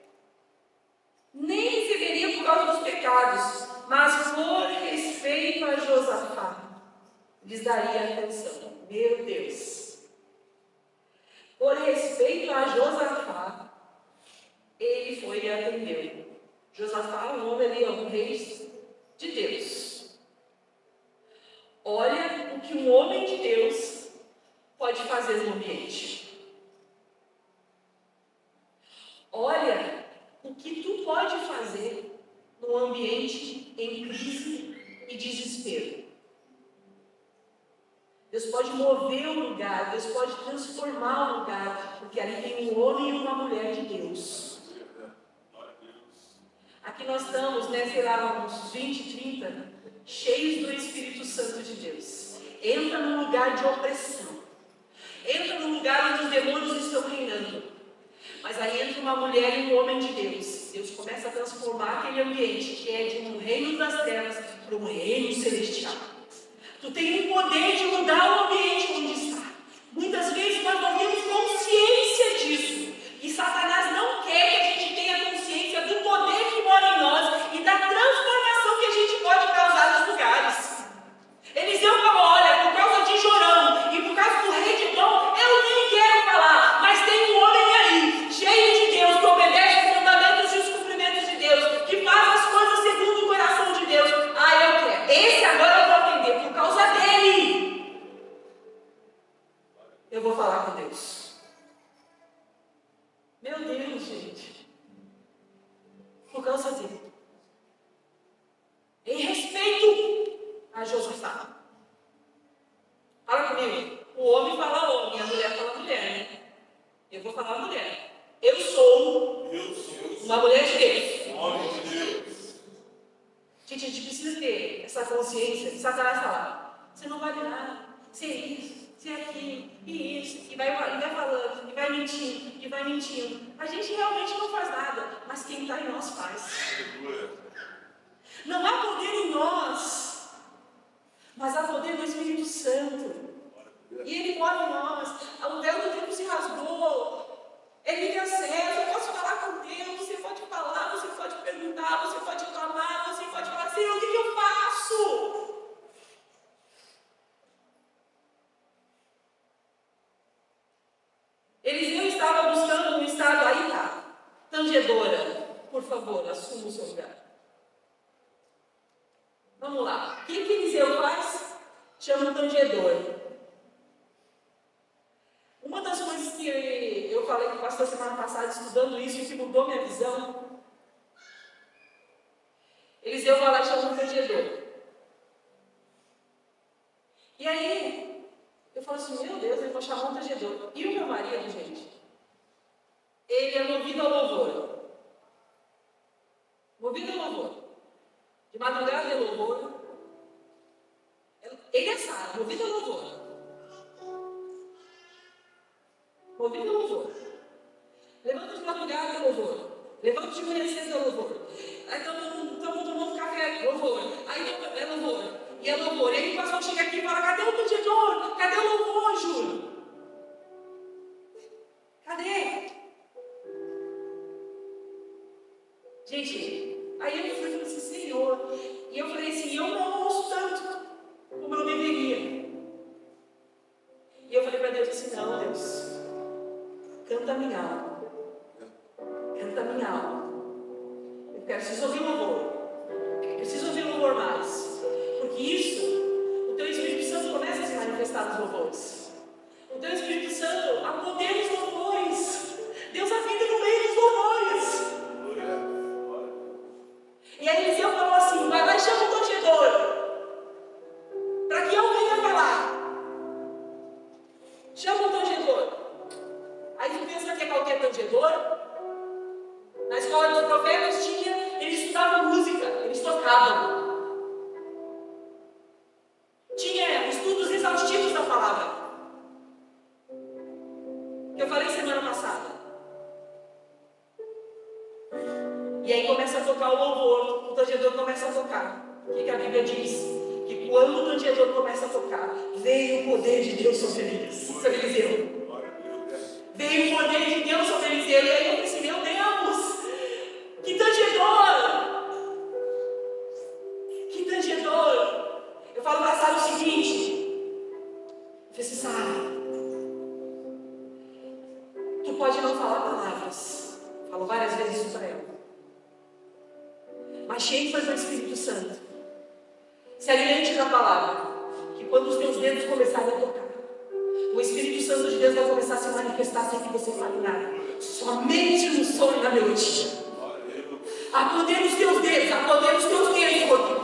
Nem receberia por causa dos pecados. Mas por respeito a Josafá, lhes daria atenção. Meu Deus. Por respeito a Josafá, ele foi e atendeu. Josafá, o nome ali é um rei de Deus. Olha o que um homem de Deus pode fazer no ambiente. Olha o que tu pode fazer num ambiente em crise e desespero. Deus pode mover o lugar, Deus pode transformar o lugar, porque ali tem um homem e uma mulher de Deus. Aqui nós estamos, sei lá, uns 20, 30, cheios do Espírito Santo de Deus. Entra num lugar de opressão. Entra num lugar onde os demônios estão reinando. Mas aí entra uma mulher e um homem de Deus. Deus começa a transformar aquele ambiente que é de um reino das trevas para um reino celestial. Tu tem o poder de mudar o ambiente onde está. Muitas vezes nós não temos consciência disso. E Satanás não quer que a gente tenha consciência do poder que mora em nós e da transformação que a gente pode causar nos lugares. Eliseu falou, olha, por causa de Jorão e por causa do rei de Dom, eu nem quero falar, mas tem um homem aí, cheio de Deus, que obedece os mandamentos e os cumprimentos de Deus, que faz as coisas segundo o coração de Deus. Ah, eu quero. Esse agora eu vou atender, por causa dele. Eu vou falar com Deus. Meu Deus, gente. Por causa dele. Em respeito a Josafá. Fala comigo. O homem fala homem, a mulher fala mulher, né? Eu vou falar mulher. Eu sou uma mulher de Deus. Homem de Deus. Gente, a gente precisa ter essa consciência de Satanás falar, você não vale nada, você é isso, você é aquilo, e isso, e vai falando, e vai mentindo, e vai mentindo. A gente realmente não faz nada, mas quem está em nós faz. Não há poder em nós, mas há poder no Espírito Santo. E Ele mora em nós. O véu do tempo se rasgou. É livre acesso. Eu posso falar com Deus. Você pode falar, você pode perguntar, você pode clamar, você pode falar, Senhor, o que eu faço? Eliseu estava buscando um estado, aí tá. Tangedora, por favor, assuma o seu lugar. Vamos lá. O que Eliseu faz? Chama um tangedor. Uma das coisas que eu falei com o pastor semana passada, estudando isso, e que mudou minha visão, Eliseu vai lá e chama um tangedor. E aí, eu falo assim, meu Deus, eu vou chamar um tangedor. E o meu marido, gente, ele é movido ao louvor. Movido ao louvor. De madrugada é louvor. Ele é sábio, movido ao louvor. Movido ao louvor. Levanta de madrugada é louvor. Levanta de manhã cedo é louvor. Aí estamos tomando café, louvor. Aí é louvor. E é louvor. E aí o pastor chega aqui e fala, cadê o tangedor? Cadê o louvor, Júlio? Cadê? Gente, aí eu fui e falei assim, Senhor. E eu falei assim, eu não ouço tanto como eu deveria. E eu falei para Deus assim, não, Deus, canta minha alma. Canta minha alma. Eu preciso ouvir louvor. Eu preciso ouvir louvor mais. Porque isso, o teu Espírito Santo começa a se manifestar nos louvores. O teu Espírito Santo, há poder nos louvores. Deus habita no meio dos louvores. E aí Eliseu falou assim, vai lá e chama o tangedor, para que eu venha falar. Chama o tangedor. Aí tu pensa que é qualquer tangedor? Na escola dos profetas eles estudavam música, eles tocavam. Tinha estudos exaustivos da palavra. Eu falei E aí começa a tocar o louvor, o tangedor começa a tocar. O que a Bíblia diz? Que quando o tangedor começa a tocar, veio o poder de Deus sobre Eliseu. Veio o poder de Deus sobre Eliseu. E aí eu pensei, meu Deus, que tangedor! Que tangedor! Eu falo para Sara o seguinte, eu falei assim, Sara, tu pode não falar palavras. Falo várias vezes isso para ela. Mas cheio foi do Espírito Santo. Se alimente da palavra. Que quando os teus dedos começarem a tocar, o Espírito Santo de Deus vai começar a se manifestar sem que você fale nada. Somente no som e na melodia. A poder dos teus dedos, a poder dos teus dedos, Rodrigo.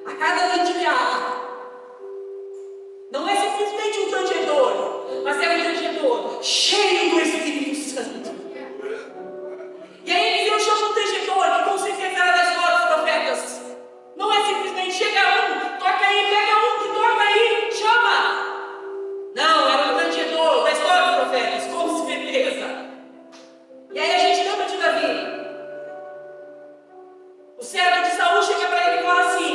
A cada dedilhada. Não é simplesmente um tangedor, mas é um tangedor cheio do Espírito Santo. E aí Eliseu chama um tangedor, que com certeza era da escola dos profetas. Não é simplesmente chega um, toca aí, pega um que toca aí, chama. Não, era um tangedor da escola dos profetas, com certeza. E aí a gente lembra de Davi. O servo de Saul chega para ele e fala assim: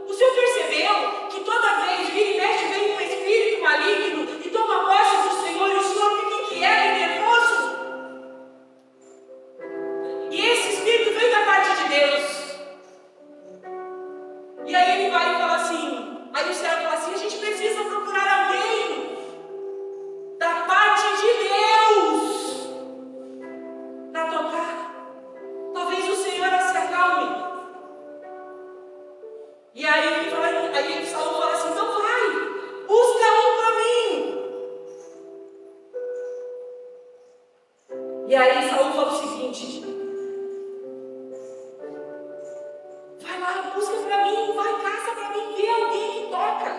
o senhor percebeu que toda vez vira e mexe vem um espírito maligno e toma posse do Senhor e o senhor fica inquieto e nervoso? E esse espírito vem da parte de Deus. E aí ele vai e fala assim, aí o servo fala assim, a gente precisa procurar alguém da parte de Deus para tocar. Talvez o Senhor se acalme. E aí Saul fala assim, então vai, busca um para mim. E aí Saul fala o seguinte, vai lá, busca para mim, vai, caça para mim, vê alguém que toca.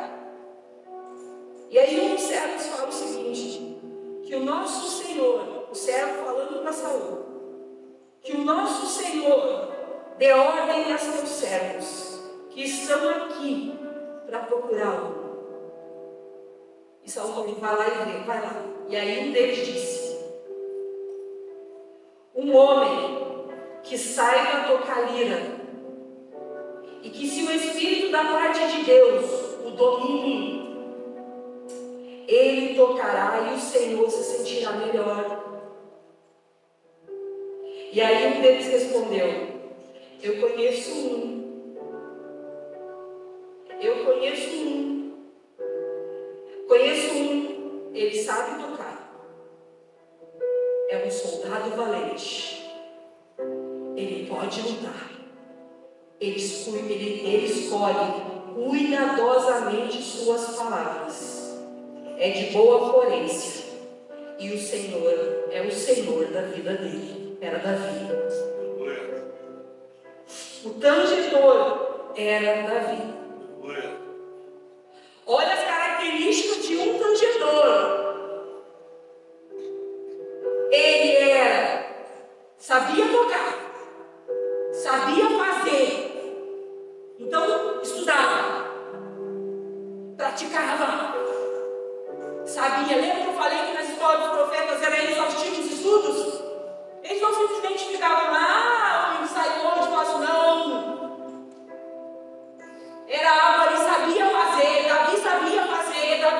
E aí um dos servos fala o seguinte, que o nosso Senhor, o servo falando para Saul, que o nosso Senhor dê ordem a seus servos, que estão aqui para procurá-lo. E Saul falou, vai lá e vê, vai lá. E aí um deles disse, um homem que saiba tocar lira, e que se o Espírito da parte de Deus o domine, ele tocará e o Senhor se sentirá melhor. E aí um deles respondeu, eu conheço um. Conheço um, ele sabe tocar. É um soldado valente. Ele pode lutar. Ele escolhe cuidadosamente suas palavras. É de boa florência. E o Senhor é o Senhor da vida dele. Era Davi. O tangedor era Davi. Olha as características de um tangedor. Ele sabia tocar, sabia fazer, então estudava, praticava, sabia. Lembra que eu falei que nas escolas dos profetas eram exaustivos os estudos? Eles não simplesmente ficavam lá, ensaio hoje, faço não. Era algo ali, sabia fazer, Davi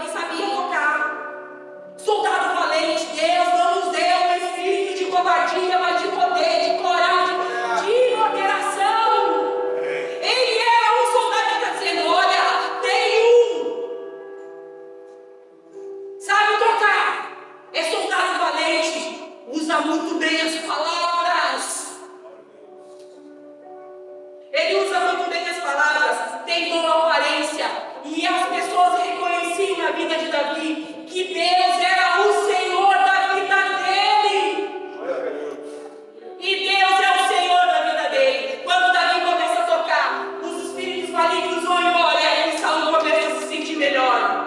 sabia tocar. Soldado valente, Deus não nos deu um espírito de covardia, mas de poder, de coragem, de moderação. Ele era um soldado que está dizendo, olha, tem sabe tocar, é soldado valente, usa muito bem as palavras. Ele usa muito bem as palavras, tem boa aparência. E as pessoas reconheciam na vida de Davi que Deus era o Senhor da vida dele. E Deus é o Senhor da vida dele. Quando Davi começa a tocar, os espíritos malignos vão embora e Saul começa a se sentir melhor.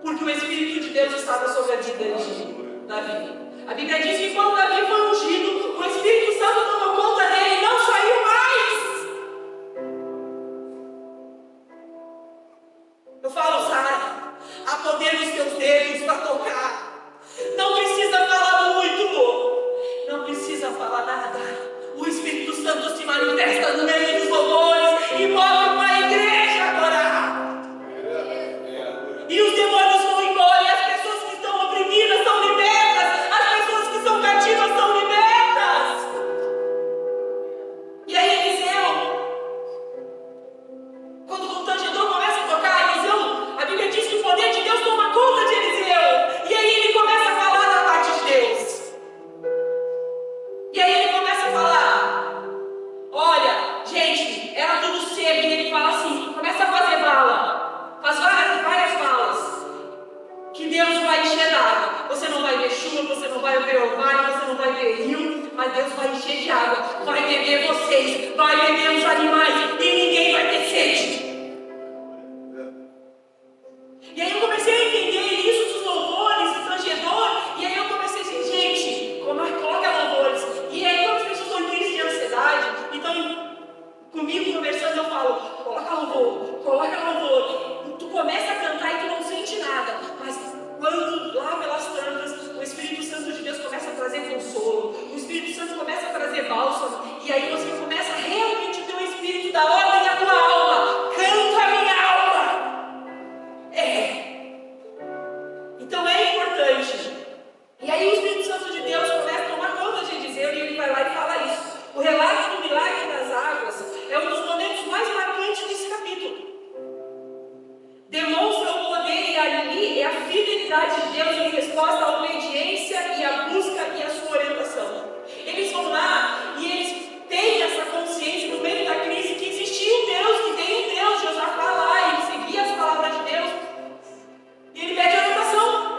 Porque o Espírito de Deus estava sobre a vida de Davi. A Bíblia diz que quando Davi foi ungido, o Espírito Santo tomou conta dele e não saiu mais. Eu falo, Sara, há poder nos teus dedos para tocar. Não precisa falar muito, não precisa falar nada. mas Deus vai encher de água, vai beber vocês, vai beber os animais e ninguém vai ter sede. E aí eu comecei a entender isso dos louvores, do tangedor, e aí eu comecei a dizer, gente, coloca louvores. E aí quando as pessoas estão em crise de ansiedade, então comigo conversando eu falo, coloca louvor. Tu começa a cantar e tu não sente nada, mas quando lá pelas tantas, o Espírito Santo de Deus começa a trazer consolo, o Espírito Santo começa a trazer bálsamo, e aí você começa realmente a ter o Espírito da ordem na tua alma. Canta minha alma! Então é importante. E aí o Espírito Santo de Deus começa a tomar conta de dizer, e ele vai lá e fala isso. O relato do milagre das águas é um dos momentos mais marcantes desse capítulo. Demonstra o poder e ali é a fidelidade de Deus em resposta à obediência e à busca e à sua orientação. Eles vão lá e eles têm essa consciência no meio da crise que existia um Deus, que tem um Deus. Josafá lá, ele seguia as palavras de Deus e ele pede orientação,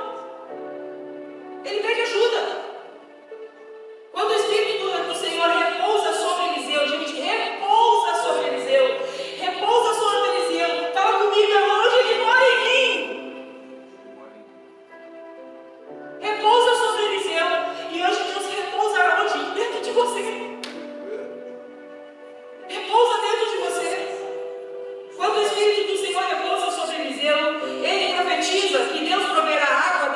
ele pede ajuda. Quando o Espírito do Senhor repousa sobre Eliseu, gente, repousa sobre Eliseu, fala comigo, hoje ele mora em mim. Repousa sobre Eliseu, e hoje Deus repousa onde? Dentro de você. Repousa dentro de você. Quando o Espírito do Senhor repousa sobre Eliseu, ele profetiza que Deus proverá água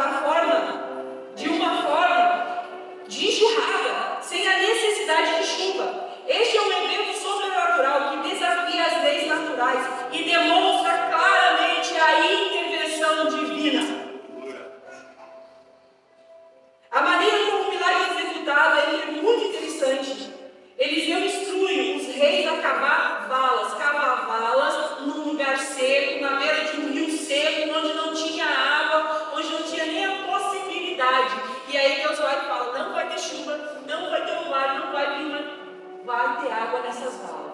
de uma forma de enxurrada, sem a necessidade de chuva. Este é um evento sobrenatural que desafia as leis naturais e demonstra claramente a intervenção divina. A maneira como o milagre é executado é muito interessante. Eliseu instrui os reis a cavar valas num lugar seco, na beira de um rio seco, onde não tinha água, onde não tinha nem a possibilidade. E aí Deus vai e fala, não vai ter chuva, não vai ter mar, não vai vir, vai ter água nessas valas.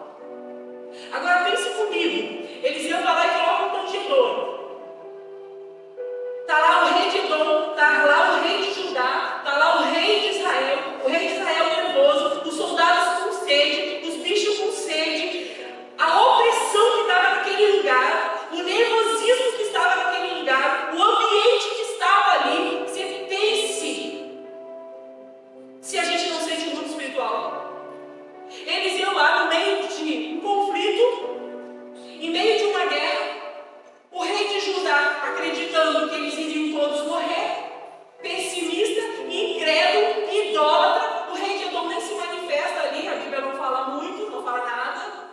Agora pense comigo, Eliseu vai lá e coloca um tangedor. Está lá o rei de Edom, está lá o rei de Judá, está lá o rei de Israel nervoso, os soldados com sede, os bichos com sede, a opressão que estava naquele lugar, o nervosismo que estava naquele lugar, o ambiente que estava ali. Você pense se a gente não sente o mundo espiritual. Eliseu lá no meio de um conflito, em meio de uma guerra, o rei de Judá acreditando que eles iriam todos morrer, pessimista, incrédulo, idólatra. O rei de Edom nem se manifesta ali, a Bíblia não fala muito, não fala nada.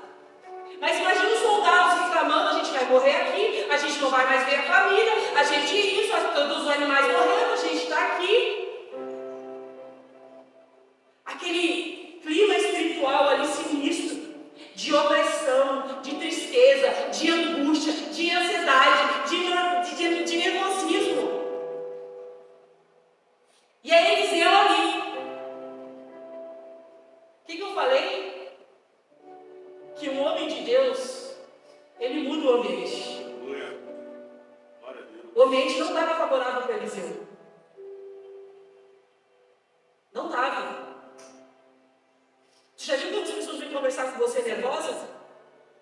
Mas imagina os soldados reclamando, a gente vai morrer aqui, a gente não vai mais ver a família, a gente isso, todos os animais morrendo, a gente está aqui. Aquele clima espiritual ali sinistro, de opressão, de tristeza, de angústia, de ansiedade, de nervosismo. E aí Eliseu ali. O que eu falei? Que um homem de Deus, ele muda o ambiente. O ambiente não estava favorável para Eliseu. Não estava. Você já viu quantas pessoas vêm conversar com você nervosas,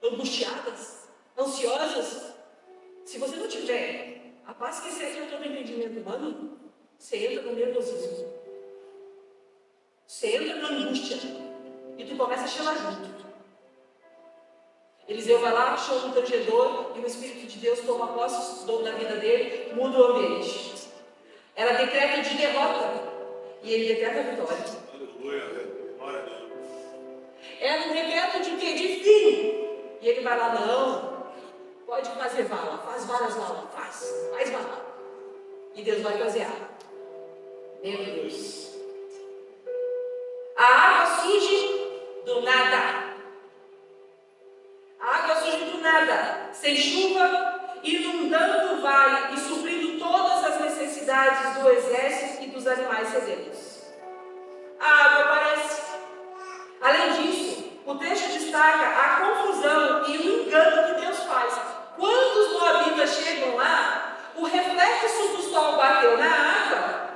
angustiadas, ansiosas? Se você não tiver a paz que excede todo entendimento humano, você entra no nervosismo. Você entra na angústia. E tu começa a chamar junto. Eliseu vai lá, chama um tangedor, e o Espírito de Deus toma posse da vida dele, muda o ambiente. Era decreto de derrota, e ele decreta a vitória. Era um decreto de quê? De fim. E ele vai lá, não, pode fazer vala, faz várias valas, faz vala. E Deus vai fazer água. Meu Deus. A água surge do nada. A água surge do nada, sem chuva, inundando o vale e suprindo todas as necessidades do exército e dos animais sedentos. A água aparece. Além disso, o texto destaca a confusão e o engano que Deus faz. Quando os moabitas chegam lá, o reflexo do sol bateu na água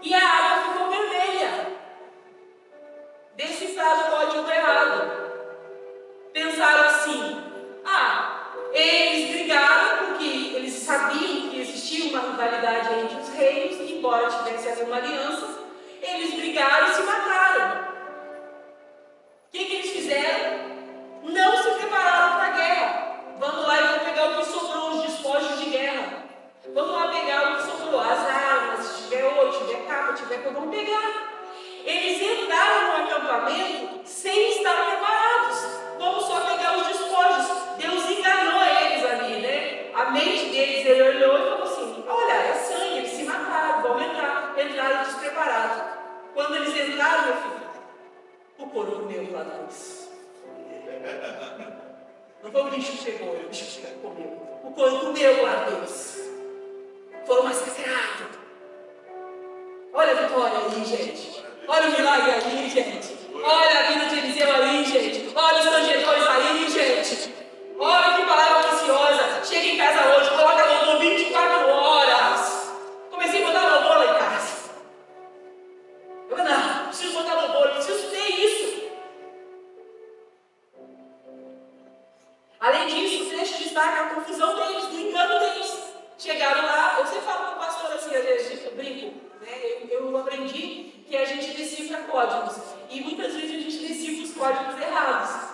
e a água ficou vermelha. vão pegar. Eles entraram no acampamento sem estar preparados. Vamos só pegar os despojos. Deus enganou eles ali, né? A mente deles, ele olhou e falou assim: olha, é sangue, eles se mataram, vão entrar. Entraram despreparados. Quando eles entraram, meu filho, o couro comeu lá deles. Não foi o bicho que pegou, o bicho que comeu. O couro comeu lá deles. Foram massacrados. Olha a vitória aí, gente. Olha o milagre aí, gente. Olha a vida de Eliseu aí, gente. Olha os tangedores aí, gente. Olha que palavra preciosa. Chega em casa hoje, coloca louvor 24 horas. Comecei a botar louvor lá em casa. Eu falei, não, preciso botar louvor, preciso ter isso. Além disso, o texto destaca a confusão deles, do engano deles. Chegaram lá, eu sempre falo com o pastor assim, às vezes, eu brinco, né? Eu aprendi que a gente decifra códigos. E muitas vezes a gente decifra os códigos errados.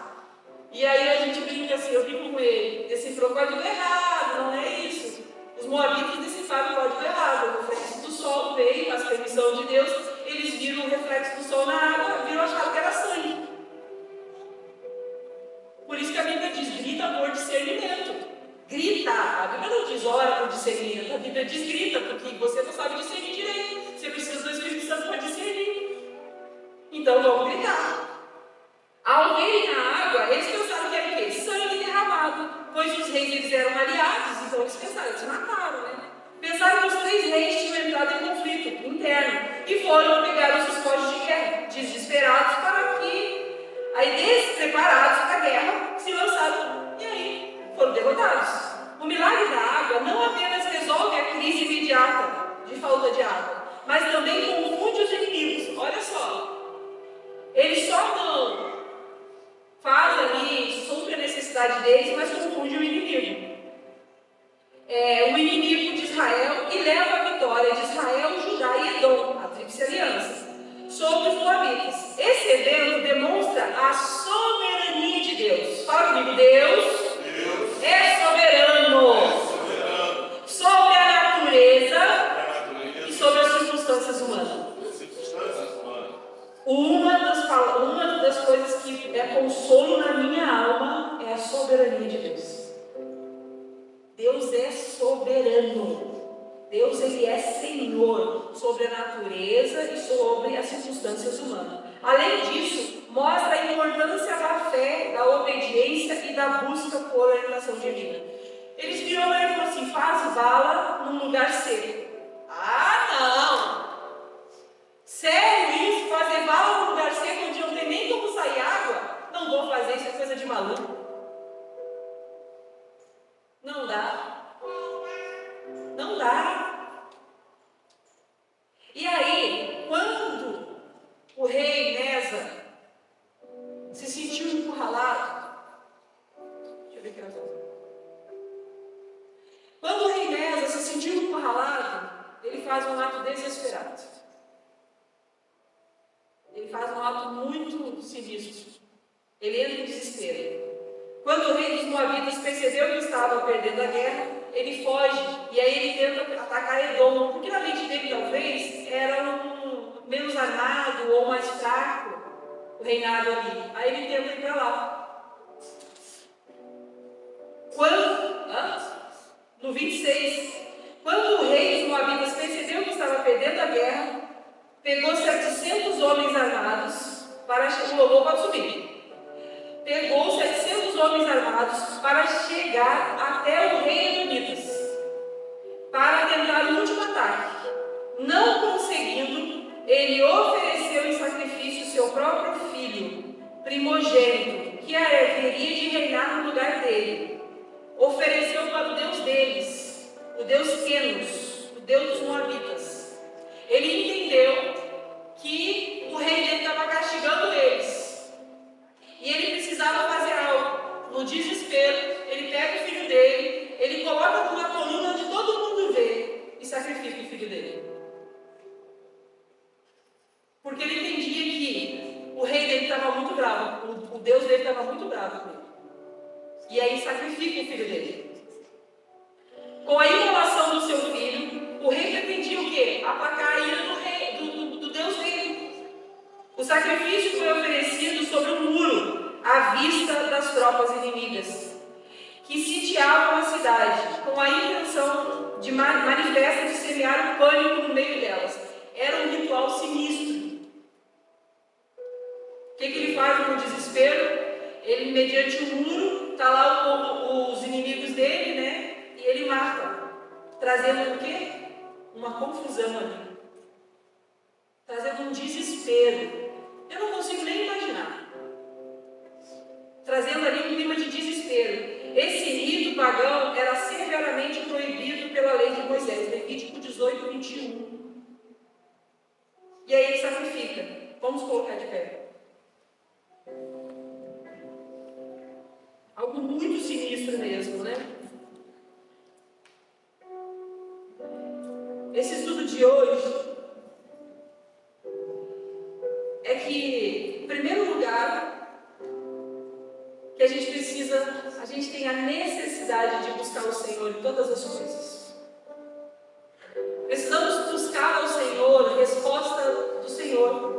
E aí a gente brinca assim, eu brinco com ele, decifrou o código errado, não é isso. Os moabitas decifraram o código errado, o reflexo do sol veio, as permissões de Deus, eles viram o reflexo do sol na água, viram achar que era sangue. Por isso que a Bíblia diz, grita por discernimento. Grita, a Bíblia não diz ora por discernimento, a Bíblia diz grita, porque você não sabe discernir direito, você precisa do Espírito Santo para discernir. Então vamos gritar. Ao verem a água, eles pensaram que era o quê? Sangue derramado, pois os reis eles eram aliados, então eles pensaram, eles mataram, né? Pensaram que os 3 reis tinham entrado em conflito interno e foram pegar os despojos de guerra, desesperados para que, aí despreparados para a guerra, se lançaram e aí foram derrotados. O milagre da água não apenas resolve a crise imediata de falta de água, mas também confunde os inimigos. Olha só, eles só não faz ali, supre a necessidade deles, mas confunde o inimigo. O inimigo de Israel e leva a vitória de Israel, Judá e Edom, a tríplice aliança, sobre os moabitas. Esse evento demonstra a soberania de Deus. Fala comigo, Deus é soberano sobre a natureza e sobre as circunstâncias humanas. Uma das coisas que é consolo na minha alma é a soberania de Deus. Deus é soberano. Deus, ele é Senhor sobre a natureza e sobre as circunstâncias humanas. Além disso, mostra a importância da fé, da obediência e da busca por orientação divina. Eles viram e falaram assim, faz vala num lugar seco. Ah, não! Sério isso? Fazer vala num lugar seco onde não tem nem como sair água? Não vou fazer, isso é coisa de maluco. Não dá. Não dá. E aí, quando o rei Nesa se sentiu encurralado, deixa eu ver que era. Quando o rei Nesa se sentiu encurralado, ele faz um ato desesperado. Ele faz um ato muito sinistro. Ele entra em desespero. Quando o rei dos Moabitas percebeu que estava perdendo a guerra, ele foge e aí ele tenta atacar Edom, porque na mente dele talvez era um menos armado ou mais fraco o reinado ali. Aí ele tenta ir para lá. No 26, quando o rei dos Moabitas percebeu que estava perdendo a guerra, pegou 700 homens armados para o louvor pode subir. Pegou 700 homens armados para chegar até o rei Edomitas, para tentar o último ataque. Não conseguindo, ele ofereceu em sacrifício seu próprio filho, primogênito, que haveria de reinar no lugar dele. Ofereceu para o Deus deles, o Deus Quenos, o Deus dos Moabitas. Ele entendeu que o rei dele estava castigando eles. E ele precisava fazer algo. No desespero, ele pega o filho dele, ele coloca numa coluna onde todo mundo vê e sacrifica o filho dele. Porque ele entendia que o rei dele estava muito bravo, o Deus dele estava muito bravo com ele. E aí sacrifica o filho dele. Com a imolação do seu filho, o rei pretendia o quê? Aplacar a ira do rei, do sacrifício foi oferecido sobre um muro, à vista das tropas inimigas, que sitiavam a cidade, com a intenção manifesta de semear o pânico no meio delas. Era um ritual sinistro. O que ele faz no desespero? Ele, mediante o muro, está lá os inimigos dele, né? E ele mata, trazendo o quê? Uma confusão ali, trazendo um desespero. Eu não consigo nem imaginar. Trazendo ali um clima de desespero. Esse rito pagão era severamente proibido pela lei de Moisés, Levítico 18, 21. E aí ele sacrifica. Vamos colocar de pé. Algo muito sinistro mesmo, né? Esse estudo de hoje é que, em primeiro lugar, que a gente tem a necessidade de buscar o Senhor em todas as coisas. Precisamos buscar ao Senhor, resposta do Senhor.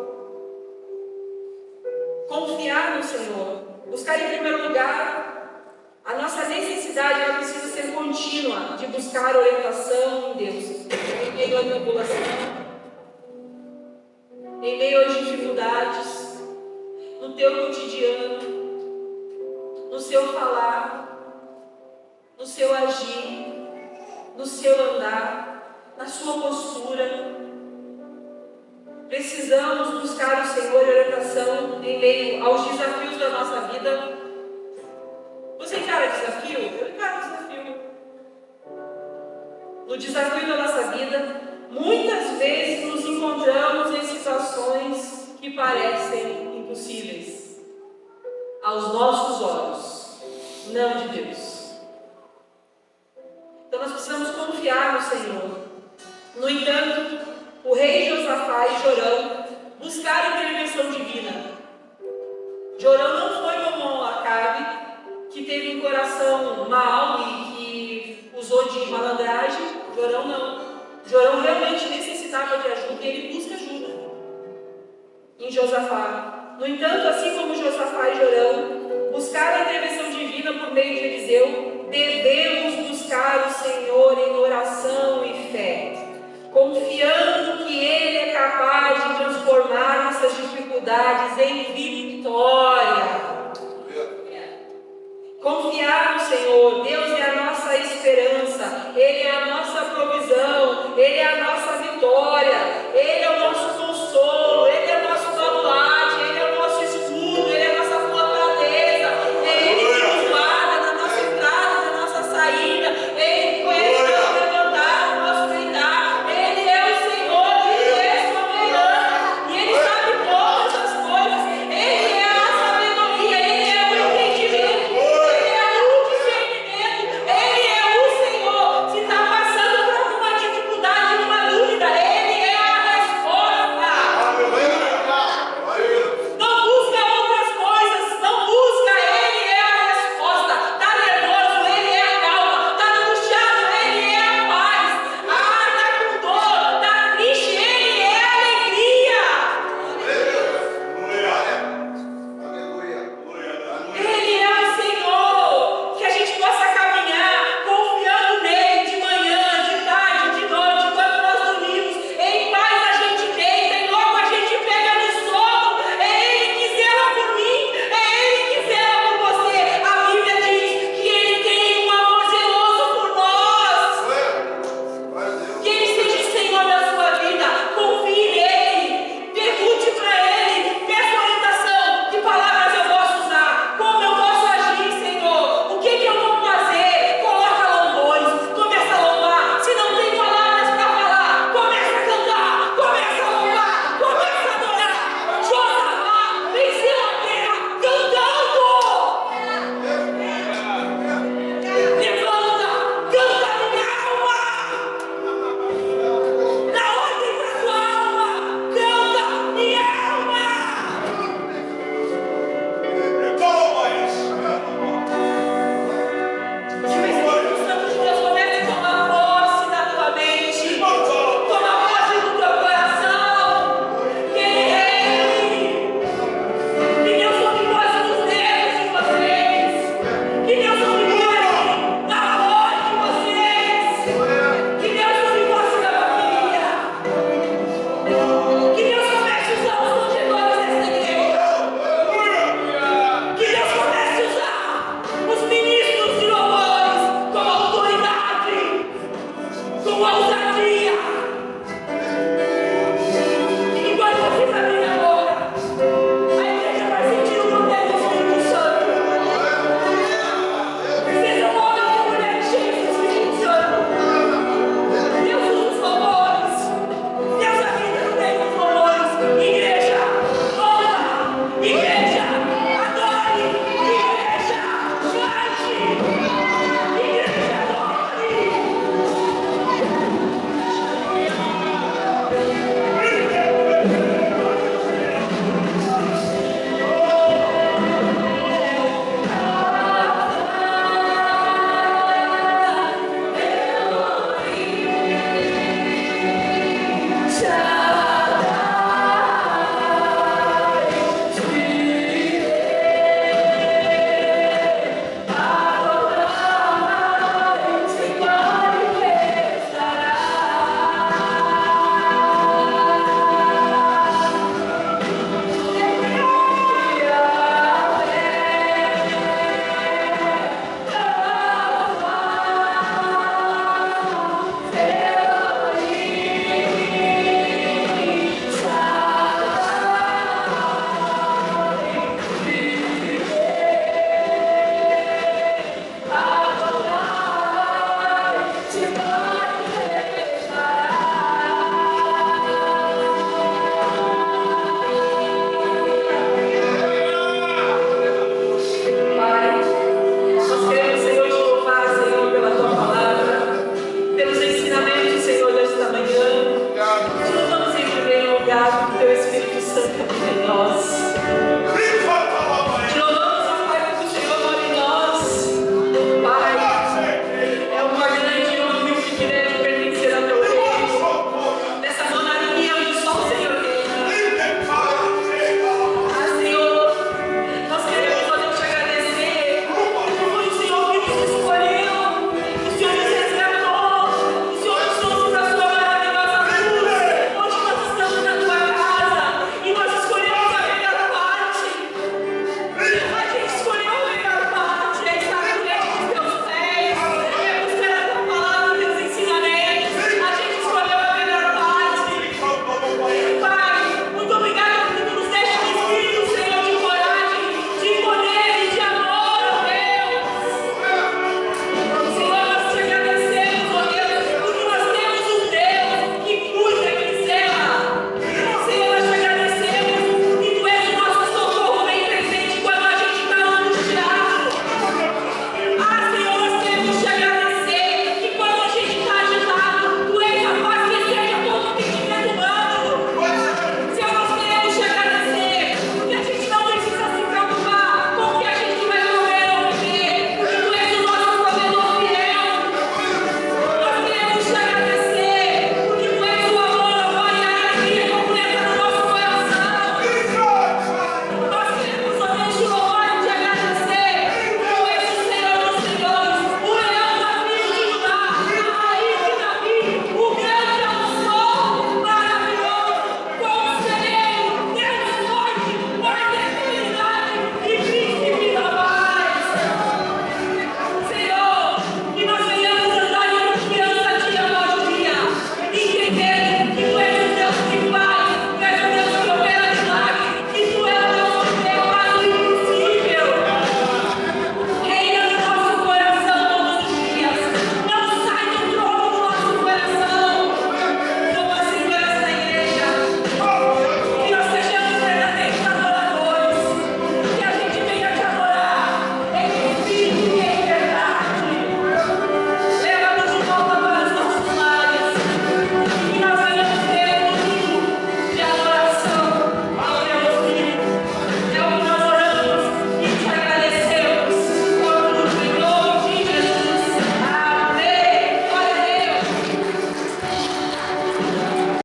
Confiar no Senhor. Buscar em primeiro lugar, a nossa necessidade ela precisa ser contínua de buscar orientação em Deus, em meio à tribulação, em meio às dificuldades, no teu cotidiano, no seu falar, no seu agir, no seu andar, na sua postura. Precisamos buscar o Senhor em orientação em meio aos desafios da nossa vida. Você encara desafio? Eu encaro desafio. No desafio da nossa vida, muitas vezes nos encontramos em situações que parecem impossíveis aos nossos olhos, não de Deus. Então nós precisamos confiar no Senhor. No entanto, o rei Josafá e Jorão buscaram intervenção divina. Jorão não foi como Acabe, que teve um coração mau e que usou de malandragem. Jorão não. Jorão realmente necessitava de ajuda e ele busca ajuda em Josafá. No entanto, assim como Josafá e Jorão buscaram a intervenção divina por meio de Eliseu, devemos buscar o Senhor em oração e fé, confiando que Ele é capaz de transformar nossas dificuldades em vitória. Confiar no Senhor. Deus é a nossa esperança, Ele é a nossa provisão, Ele é a nossa vitória, Ele é o nosso